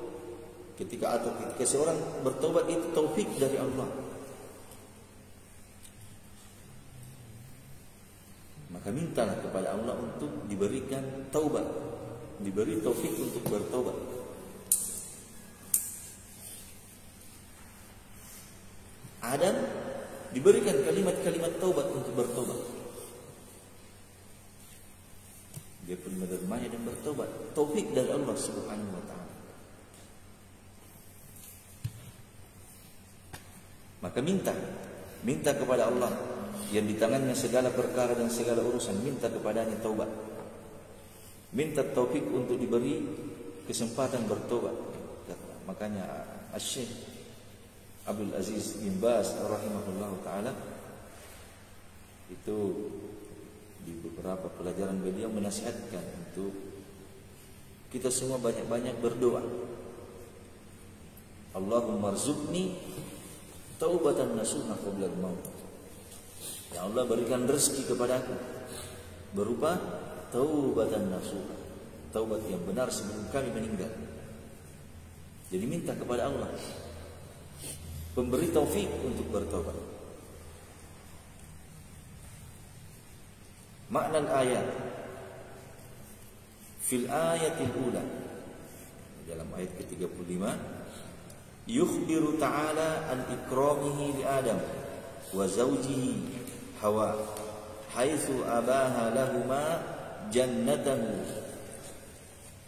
ketika seorang bertobat itu taufik dari Allah. Maka mintalah kepada Allah untuk diberikan taubat, diberi taufik untuk bertobat. Adam diberikan kalimat-kalimat taubat untuk bertobat. Dia pun menerimanya dan bertobat. Taufik dari Allah Subhanahu wa taala. Maka minta kepada Allah yang di tangannya segala perkara dan segala urusan, minta kepadanya taubat. Minta taufik untuk diberi kesempatan bertobat. Makanya Asy-Syaikh Abdul Aziz bin Baz rahimahullah taala itu di beberapa pelajaran beliau menasihatkan untuk kita semua banyak-banyak berdoa. Allahumma rzuqni taubatan nasuha qabla al-maut. Ya Allah, berikan rezeki kepadaku berupa taubatan nasuha, taubat yang benar sebelum kami meninggal. Jadi minta kepada Allah pemberi taufik untuk bertobat. Makna ayat fil ayatil ula, dalam ayat ke-35, yukhbiru ta'ala an ikramihi li Adam wa zawjihi Hawa haitsu abaha lahuma jannatan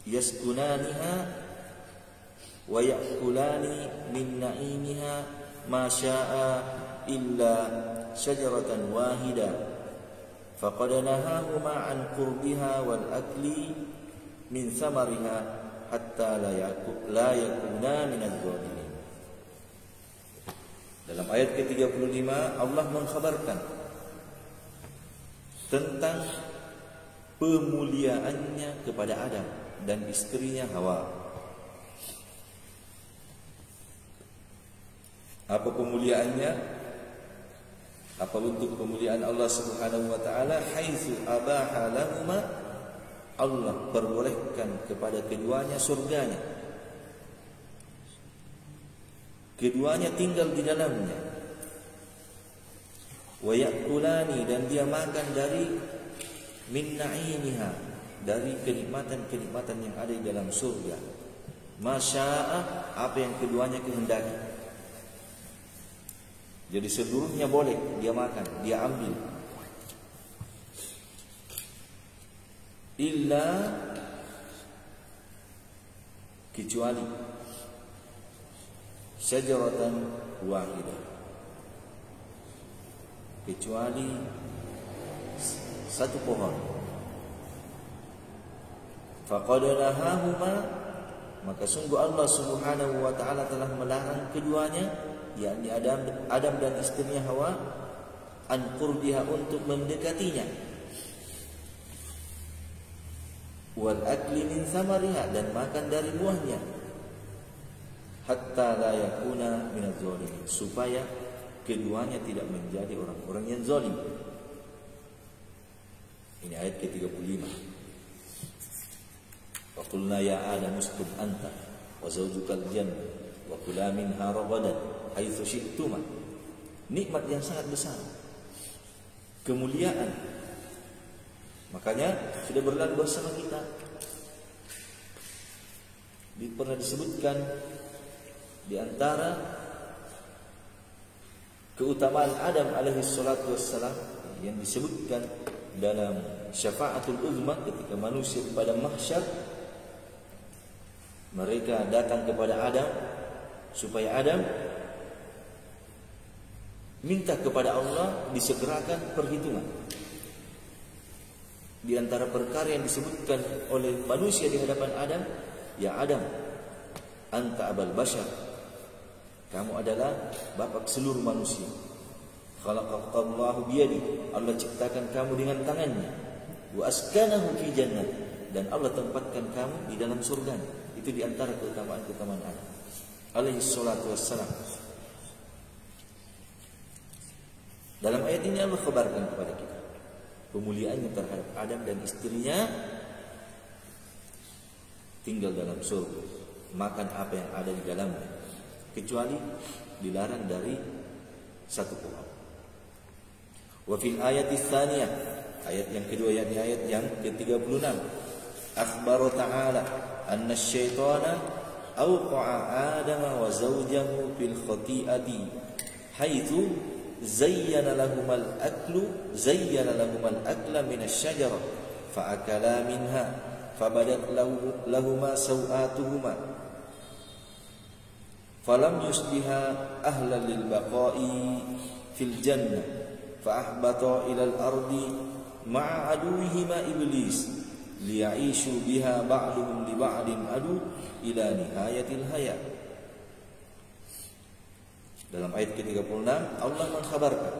yaskunaniha wa ya'kulani min na'imiha ma syaa illa syajaratan wahida faqad nahahuma an qurbiha wal akli min thamariha hatta la yakuna min adh-dhalimin. Dalam ayat ke-35 Allah mengkhabarkan tentang pemuliaannya kepada Adam dan istrinya Hawa. Apa pemuliaannya? Apa bentuk pemuliaan Allah Subhanahu wa taala? Haitsu abaha lahuma, Allah perbolehkan kepada keduanya surganya. Keduanya tinggal di dalamnya. Wa ya'kulani, dan dia makan dari min na'imiha, dari kenikmatan-kenikmatan yang ada di dalam surga. Masya'a, apa yang keduanya kehendaki. Jadi seluruhnya boleh dia makan, dia ambil. Illa, kecuali syajaratan wahidah, kecuali satu pohon. Faqad nahahuma, maka sungguh Allah Subhanahu wa taala telah melarang keduanya, yakni Adam dan istrinya Hawa, an qurbiha, untuk mendekatinya, wal akli min thamariha, dan makan dari buahnya, hatta la yakuna minadz zalimin, supaya keduanya tidak menjadi orang-orang yang zalim. Ini ayat ke-35. Wa qulna ya Adam uskun anta wa zawjukal jannah wa kula minha ragadan haitsu syi'tuma. Nikmat yang sangat besar, kemuliaan. Makanya sudah berlalu bersama kita. Pernah disebutkan di antara keutamaan Adam alaihi salatu wassalam yang disebutkan dalam syafaatul uzma, ketika manusia pada mahsyar, mereka datang kepada Adam supaya Adam minta kepada Allah disegerakan perhitungan. Di antara perkara yang disebutkan oleh manusia di hadapan Adam, ya Adam, anta abal bashar, kamu adalah bapak seluruh manusia. Khalaqakallahu biyadi, Allah ciptakan kamu dengan tangannya. Wa askanahu fi jannah, dan Allah tempatkan kamu di dalam surga. Itu di antara keutamaan-keutamaan Adam alaihi salatu wassalam. Dalam ayat ini Allah khabarkan kepada kita pemuliaannya terhadap Adam dan istrinya, tinggal dalam surga, makan apa yang ada di dalamnya, kecuali dilarang dari satu pohon. Wa fil ayati tsaniyah, ayat yang kedua, yakni ayat yang ke-36, akhbara ta'ala anna asy-syaitana awqa'a Adama wa zawjahu fil khati'ati haitsu zayyana lahumal akla min asy-syajarah fa akala minha fabadat lahuma sawatuhuma falam yusbiha ahlan lil baqa'i fil jannah fa ahbata ila al-ardi ma'a aduwwihima iblis liya'ishu biha ba'duhum li ba'din adu ila nihayatil hayat. Dalam ayat ke-36 Allah mengkhabarkan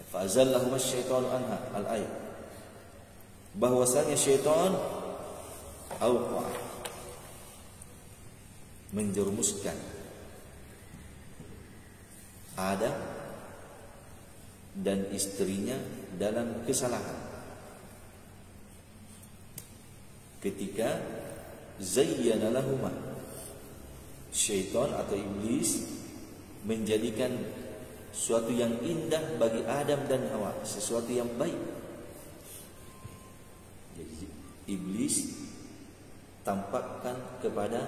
fa azallahum asy-syaitanu anha al-ayat, bahwasanya syaitan auqa menjerumuskan Adam dan istrinya dalam kesalahan ketika zayyana lahuma, syaitan atau iblis menjadikan sesuatu yang indah bagi Adam dan Hawa, sesuatu yang baik. Jadi iblis tampakkan kepada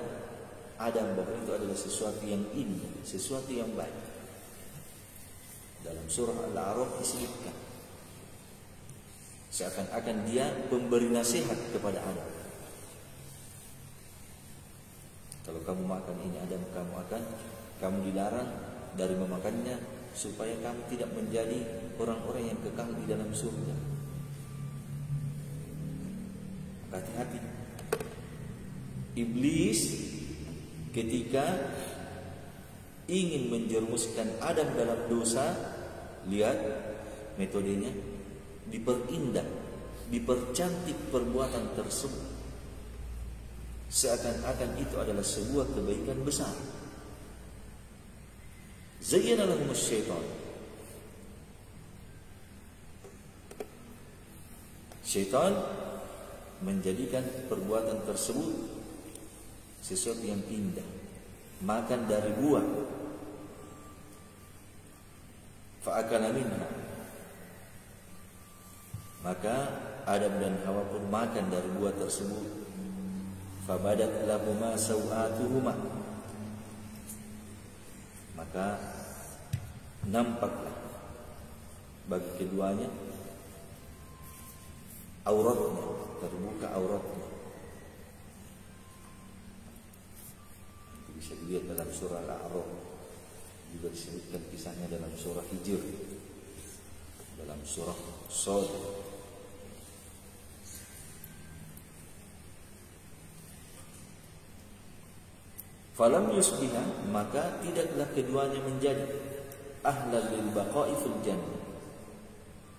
Adam bahwa itu adalah sesuatu yang indah, sesuatu yang baik. Dalam surah Al-A'raf disebutkan seakan-akan dia memberi nasihat kepada Adam. Kalau kamu makan ini Adam, kamu dilarang dari memakannya supaya kamu tidak menjadi orang-orang yang kekal di dalam surga. Hati-hati. Iblis ketika ingin menjerumuskan Adam dalam dosa, lihat metodenya, diperindah, dipercantik perbuatan tersebut, seakan-akan itu adalah sebuah kebaikan besar. Zayyana lahumus syaitan, syaitan menjadikan perbuatan tersebut sesuatu yang indah. Makan dari buah, fa'akala minha, maka Adam dan Hawa pun makan dari buah tersebut. Fabadat lahuma sawatuhuma, maka nampaklah bagi keduanya auratnya, terbuka auratnya. Itu bisa dilihat dalam surah Al-A'raf, juga disebutkan kisahnya dalam surah Hijr, dalam surah Shad. Falam yusbiha, maka tidaklah keduanya menjadi ahlal lil baqa'i fil jannah,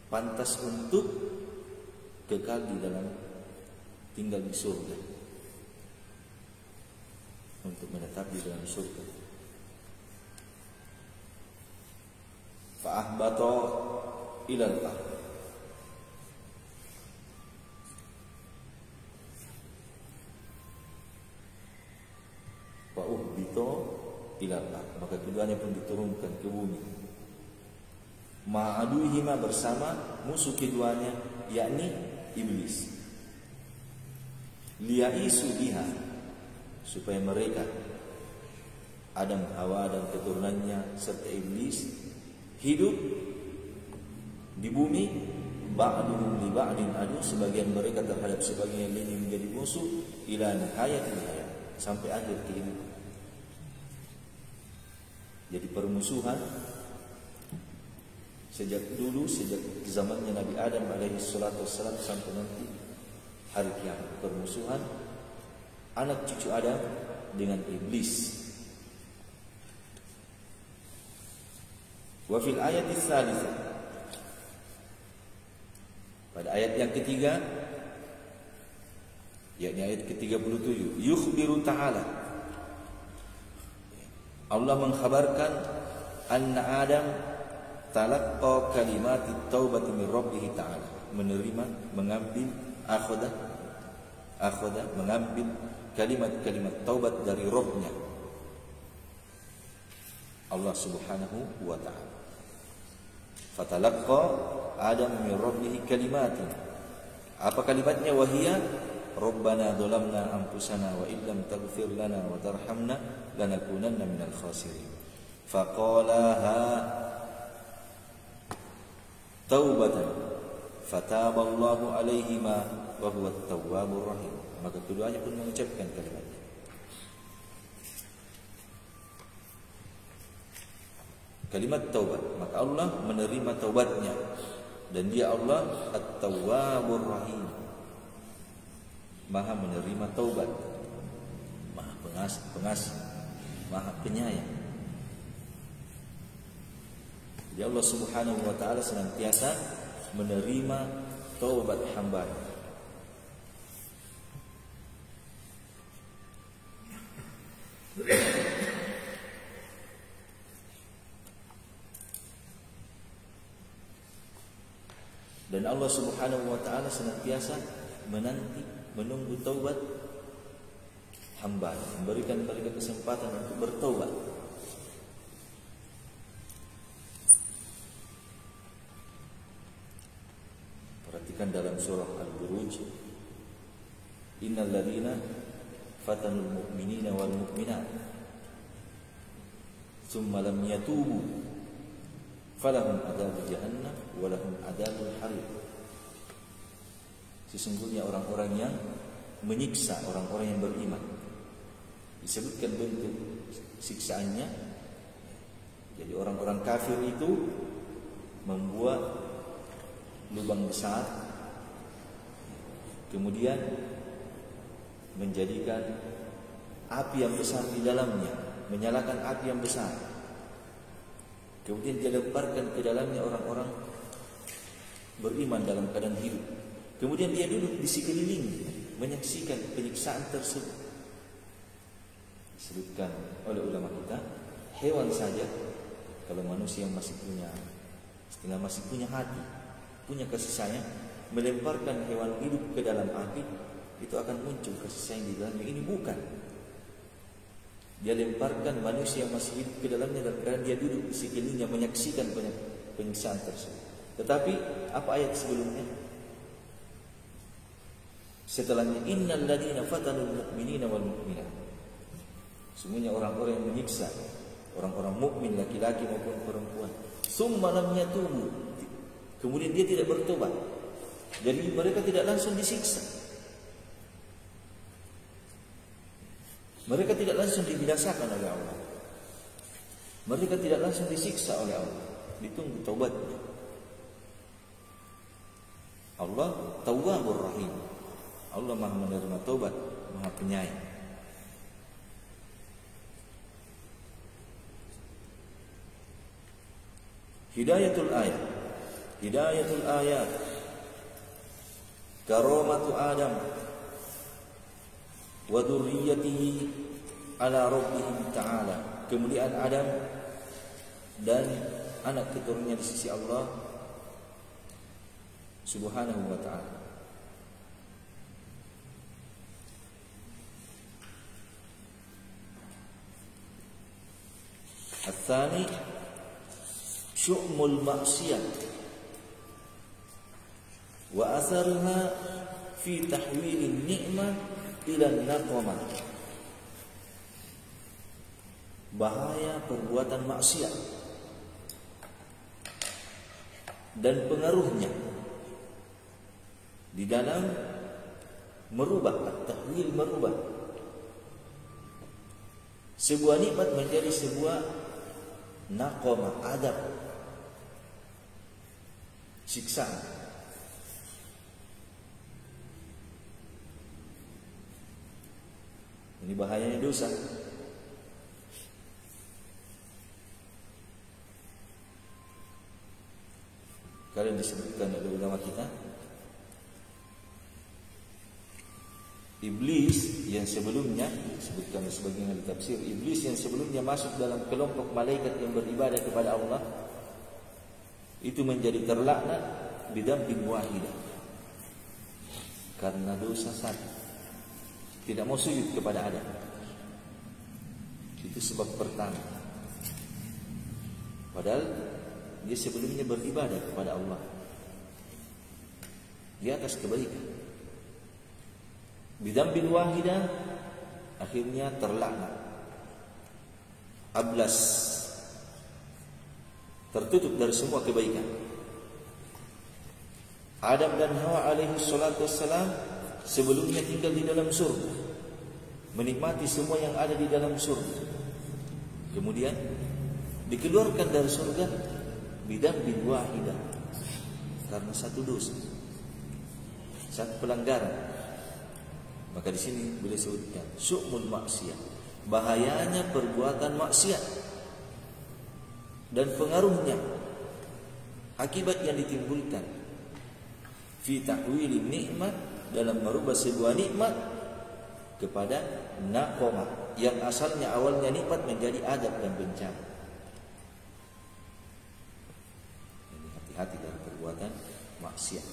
pantas untuk kekal di dalam tinggal di surga, untuk menetap di dalam surga. Fa ahbata ila al-ardh, maka keduanya pun diturunkan ke bumi. Ma'aduhima, bersama musuh keduanya, yakni iblis. Liyaisu biha, supaya mereka Adam, Hawa dan keturunannya serta iblis hidup di bumi. Ba'duhum li ba'din adu, sebagian mereka terhadap sebagian lainnya menjadi musuh. Ila nihayatil hayat, sampai akhir kehidupan. Jadi permusuhan sejak dulu, sejak zamannya Nabi Adam alaihi salatu wassalam sampai nanti hari kiamat. Permusuhan anak cucu Adam dengan iblis. Wa fil ayati tsalitsah, pada ayat yang ketiga, yakni ayat ke-37, yukhbiru ta'ala, Allah mengkhabarkan anna Adam talaqqa kalimatit taubati min rabbih ta'ala, menerima, mengambil akhadha, mengambil kalimat-kalimat taubat dari Rabb-Nya, Allah Subhanahu wa ta'ala. Fatalaqqa Adam min rabbih kalimatin, apa kalimatnya? Wahiyya Rabbana dhalamna anfusana wa illam taghfir lana wa tarhamna lanakunanna minal khasirin. faqalaha taubatan fataballahu alaihima wa huwa at-tawwabur rahim. Maka keduanya pun mengucapkan kalimat ini. Kalimat taubat, maka Allah menerima taubatnya, dan Dia Allah At-Tawwabur Rahim, Maha menerima taubat, Maha pengasih, Maha penyayang. Jadi Allah Subhanahu wa taala senantiasa menerima taubat hamba-Nya. Dan Allah Subhanahu wa taala senantiasa menunggu taubat hamba, memberikan mereka kesempatan untuk bertaubat. Perhatikan dalam surah Al-Buruj, innal ladzina fatanul mu'minina wal mu'minat tsumma lam yatubu falahum adzabul jahannam wa lahum adzabul hariq. Sesungguhnya orang-orang yang menyiksa orang-orang yang beriman, disebutkan bentuk siksaannya. Jadi orang-orang kafir itu membuat lubang besar, kemudian menjadikan api yang besar di dalamnya, menyalakan api yang besar. Kemudian dia lemparkan ke dalamnya orang-orang beriman dalam keadaan hidup. Kemudian dia duduk di sekeliling menyaksikan penyiksaan tersebut. Disebutkan oleh ulama kita, hewan saja kalau manusia masih punya hati, punya kasih sayang, melemparkan hewan hidup ke dalam api, itu akan muncul kasih sayang di dalamnya. Ini bukan. Dia lemparkan manusia yang masih hidup ke dalamnya dan keadaan dia duduk di sekelilingnya menyaksikan penyiksaan tersebut. Tetapi apa ayat sebelumnya? Setelahnya, innal ladzina fatanul mu'minina wal mu'minat. Semuanya orang-orang yang menyiksa orang-orang mukmin laki-laki maupun perempuan. Summa lam yatubu. Kemudian dia tidak bertobat. Jadi mereka tidak langsung disiksa. Mereka tidak langsung dibinasakan oleh Allah. Mereka tidak langsung disiksa oleh Allah. Ditunggu taubatnya. Allah Tawwabur Rahim. Allah Maha menerima taubat, Maha penyayang. Hidayatul ayat. Hidayatul ayat. Karamatu Adam wa dzurriyyatihi ala rabbih ta'ala. Kemuliaan Adam dan anak keturunannya di sisi Allah Subhanahu wa ta'ala. Al-thani syu'mul ma'siyah wa atharuha fi tahwilin ni'mah ila naqamah. Bahaya perbuatan maksiat dan pengaruhnya di dalam merubah, at-tahwil, merubah sebuah nikmat menjadi sebuah naqamah, adab, siksaan. Ini bahayanya dosa. Kalian disebutkan oleh ulama kita, iblis yang sebelumnya disebutkan sebagian ahli tafsir, iblis yang sebelumnya masuk dalam kelompok malaikat yang beribadah kepada Allah itu menjadi terlaknat bidambin wahidah karena dosa satu, tidak mau sujud kepada Adam. Itu sebab pertama. Padahal dia sebelumnya beribadah kepada Allah di atas kebaikan. Bidambin wahidah akhirnya terlaknat, ablas, tertutup dari semua kebaikan. Adam dan Hawa alaihi salatu wassalam sebelumnya tinggal di dalam surga, menikmati semua yang ada di dalam surga. Kemudian dikeluarkan dari surga bidambin wahidah, karena satu dosa, satu pelanggaran. Maka di sini boleh sebutkan su'mul maksiat, bahayanya perbuatan maksiat dan pengaruhnya, akibat yang ditimbulkan fi tahwili nikmat, dalam merubah sebuah nikmat kepada naqamah, yang asalnya awalnya nikmat menjadi adab dan bencana. Jadi hati-hati dari perbuatan maksiat.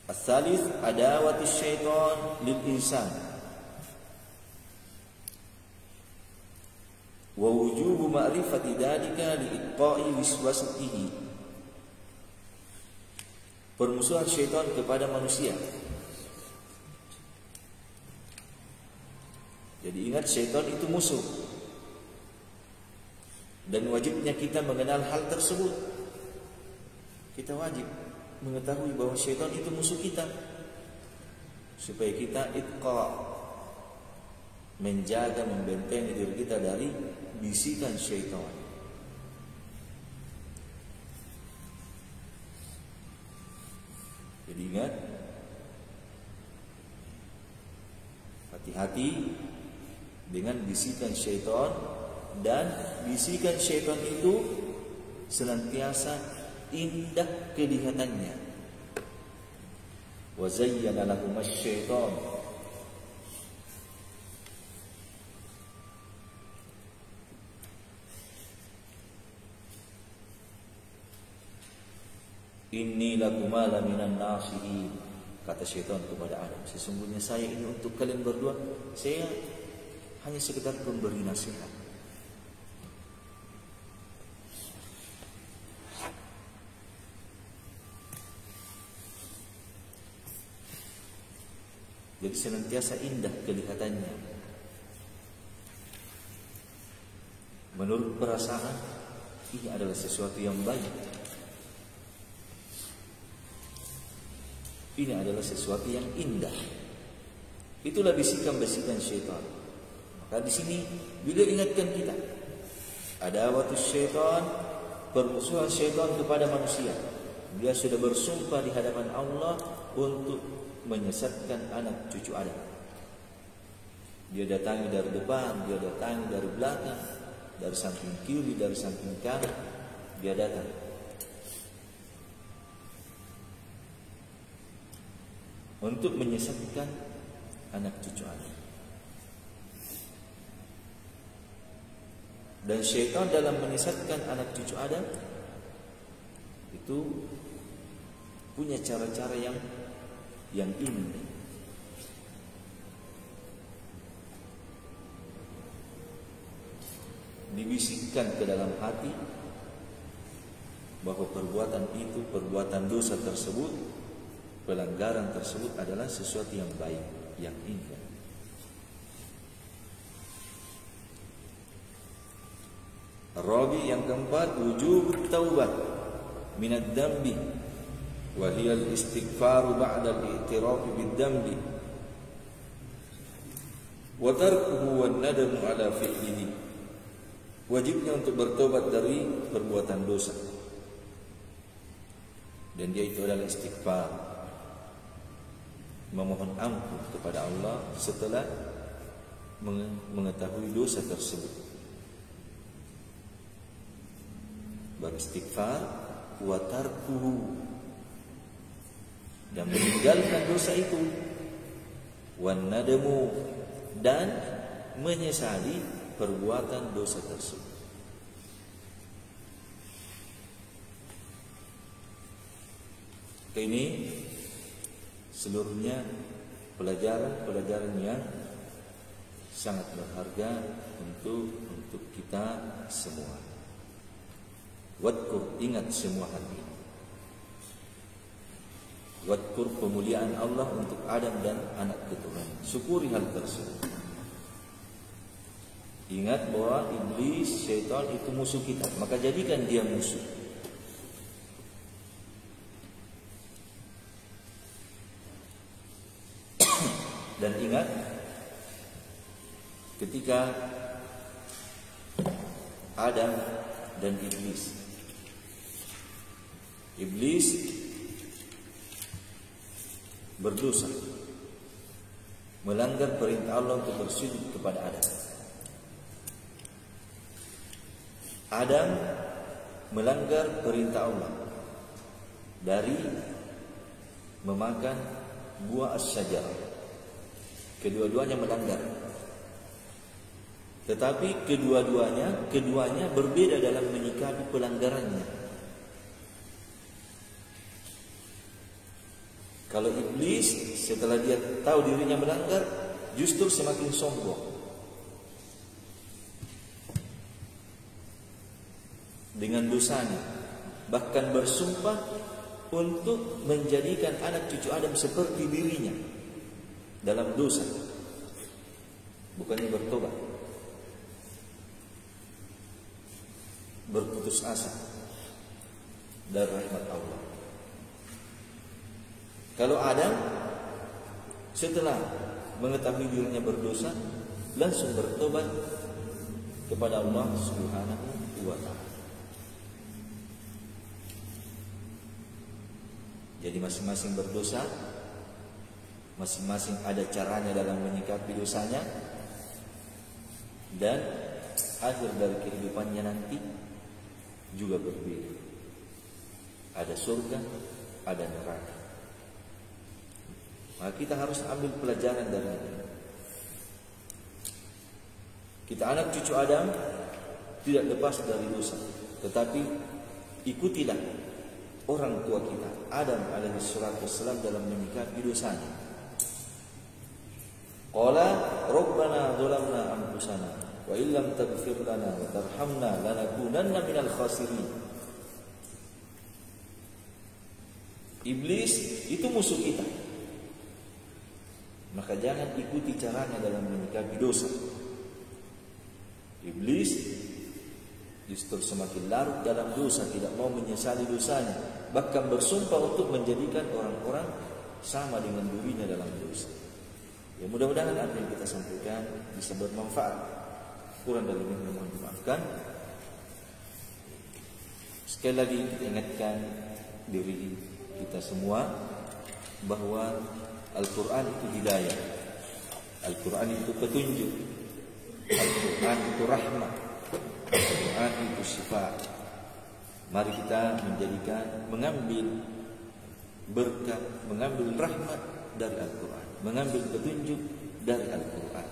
As-salis adawati syaitan lil insan wa wujubu ma'rifati dzalika li iqta'i wiswasatihi. Permusuhan syaitan kepada manusia. Jadi ingat, syaitan itu musuh, dan wajibnya kita mengenal hal tersebut. Kita wajib mengetahui bahwa syaitan itu musuh kita, supaya kita itqa, menjaga, membentengi diri kita dari bisikan syaitan. Jadi ingat, hati-hati dengan bisikan syaitan, dan bisikan syaitan itu senantiasa indah kelihatannya. Wa zayyana lahum asy-syaitan inni lakuma laminan nasihin. Kata syaitan kepada Adam, sesungguhnya saya ini untuk kalian berdua, saya hanya sekedar pemberi nasihat. Jadi senantiasa indah kelihatannya. Menurut perasaan, ini adalah sesuatu yang baik. Ini adalah sesuatu yang indah. Itulah bisikan-bisikan syaitan. Maka di sini bila ingatkan kita, adawatus syaitan, permusuhan syaitan kepada manusia. Dia sudah bersumpah di hadapan Allah untuk menyesatkan anak cucu Adam. Dia datangi dari depan, dia datangi dari belakang, dari samping kiri, dari samping kanan, dia datang. Untuk menyesatkan anak cucu Adam. Dan syaitan dalam menyesatkan anak cucu Adam itu punya cara-cara yang indah. Dibisikkan ke dalam hati bahwa perbuatan itu, perbuatan dosa tersebut, pelanggaran tersebut adalah sesuatu yang baik, yang indah. Rabi, yang keempat, wujub taubah minad dambi wa hiya al-istighfaru ba'da al-i'tiraf bid-dambi wa tarkuhu wan-nadamu ala fi'lihi. Wajibnya untuk bertobat dari perbuatan dosa, dan dia itu adalah istighfar, memohon ampun kepada Allah setelah mengetahui dosa tersebut. Beristighfar wa tarkuhu, dan meninggalkan dosa itu, wan nadamu, dan menyesali perbuatan dosa tersebut. Ini seluruhnya pelajaran-pelajaran yang sangat berharga untuk kita semua. Wadkur, ingat semua hati. Wadkur, pemuliaan Allah untuk Adam dan anak keturunan. Syukuri hal tersebut. Ingat bahwa iblis, syaitan itu musuh kita, maka jadikan dia musuh. Dan ingat, ketika Adam dan Iblis berdosa, melanggar perintah Allah untuk bersujud kepada Adam. Adam melanggar perintah Allah dari memakan buah asy-syajarah. Kedua-duanya melanggar. Tetapi keduanya berbeda dalam menyikapi pelanggarannya. Kalau iblis setelah dia tahu dirinya melanggar, justru semakin sombong. Dengan dosanya, bahkan bersumpah untuk menjadikan anak cucu Adam seperti dirinya dalam dosa. Bukannya bertobat, berputus asa dari rahmat Allah. Kalau Adam setelah mengetahui dirinya berdosa, langsung bertobat kepada Allah Subhanahu wa ta'ala. Jadi masing-masing berdosa, masing-masing ada caranya dalam menyikapi dosanya, dan akhir dari kehidupannya nanti juga berbeda. Ada surga, ada neraka. Maka kita harus ambil pelajaran dari ini. Kita anak cucu Adam tidak lepas dari dosa, tetapi ikutilah orang tua kita Adam alaihi salatu wassalam dalam menyikapi dosanya. Qala rabbana zalamna anfusana wa illam taghfir lana wa tarhamna lanakunanna minal khasirin. Iblis itu musuh kita, maka jangan ikuti caranya dalam menyikapi dosa. Iblis justru semakin larut dalam dosa, tidak mau menyesali dosanya, bahkan bersumpah untuk menjadikan orang-orang sama dengan dirinya dalam dosa. Ya, mudah-mudahan apa yang kita sampaikan bisa bermanfaat. Kurang dari ini mohon dimaafkan. Sekali lagi kita ingatkan diri kita semua bahwa Al-Quran itu hidayah, Al-Quran itu petunjuk, Al-Quran itu rahmat, Al-Quran itu syifa. Mari kita mengambil berkat, mengambil rahmat dari Al-Quran, mengambil petunjuk dari Al-Quran.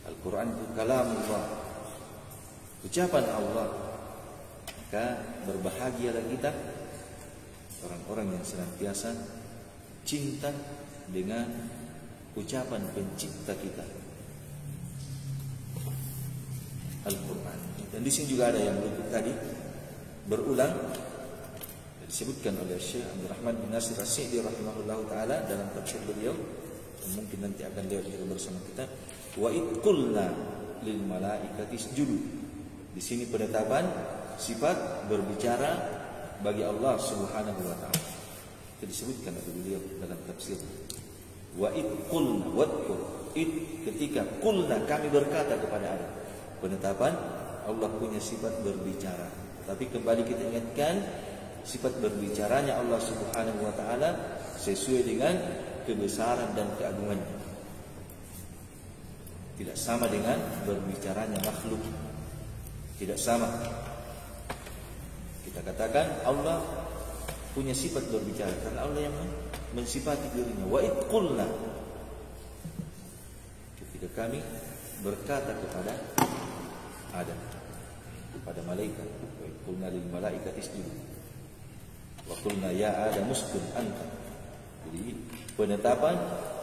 Al-Quran itu kalamullah, ucapan Allah. Maka berbahagialah kita, orang-orang yang senantiasa cinta dengan ucapan pencipta kita, Al-Quran. Dan di sini juga ada yang berikut tadi berulang disebutkan oleh Syekh Abdul Rahman bin Nasir As-Sa'di rahimahullahu taala dalam tafsir beliau, mungkin nanti akan lihat juga bersama kita. Wa id qulna lil malaikati isjudu. Di sini penetapan sifat berbicara bagi Allah Subhanahu wa taala. Itu disebutkan oleh beliau dalam tafsir. Wa id qulna wadkur, id ketika qulna kami berkata kepada Adam. Penetapan Allah punya sifat berbicara. Tapi kembali kita ingatkan, sifat berbicaranya Allah Subhanahu wa taala sesuai dengan kebesaran dan keagungannya. Tidak sama dengan berbicaranya makhluk. Tidak sama. Kita katakan Allah punya sifat berbicara karena Allah yang mensifati dirinya. Wa id qulna, ketika kami berkata kepada Adam, kepada malaikat, wa id qulna lil malaikati isjudu wa qulna ya Adam uskun anta. Jadi penetapan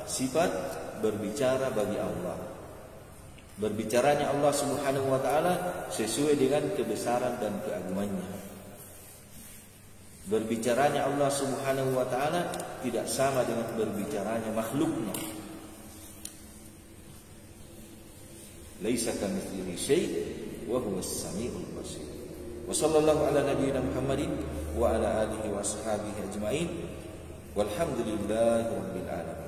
sifat berbicara bagi Allah. Berbicaranya Allah Subhanahu wa taala sesuai dengan kebesaran dan keagungannya. Berbicaranya Allah Subhanahu wa taala tidak sama dengan berbicaranya makhluknya. laisa kamitslihi syai' wa huwas samiul basir. Wa sallallahu ala nabiyyina Muhammadin wa ala alihi wa ashabihi ajmain. Walhamdulillahi rabbil alamin.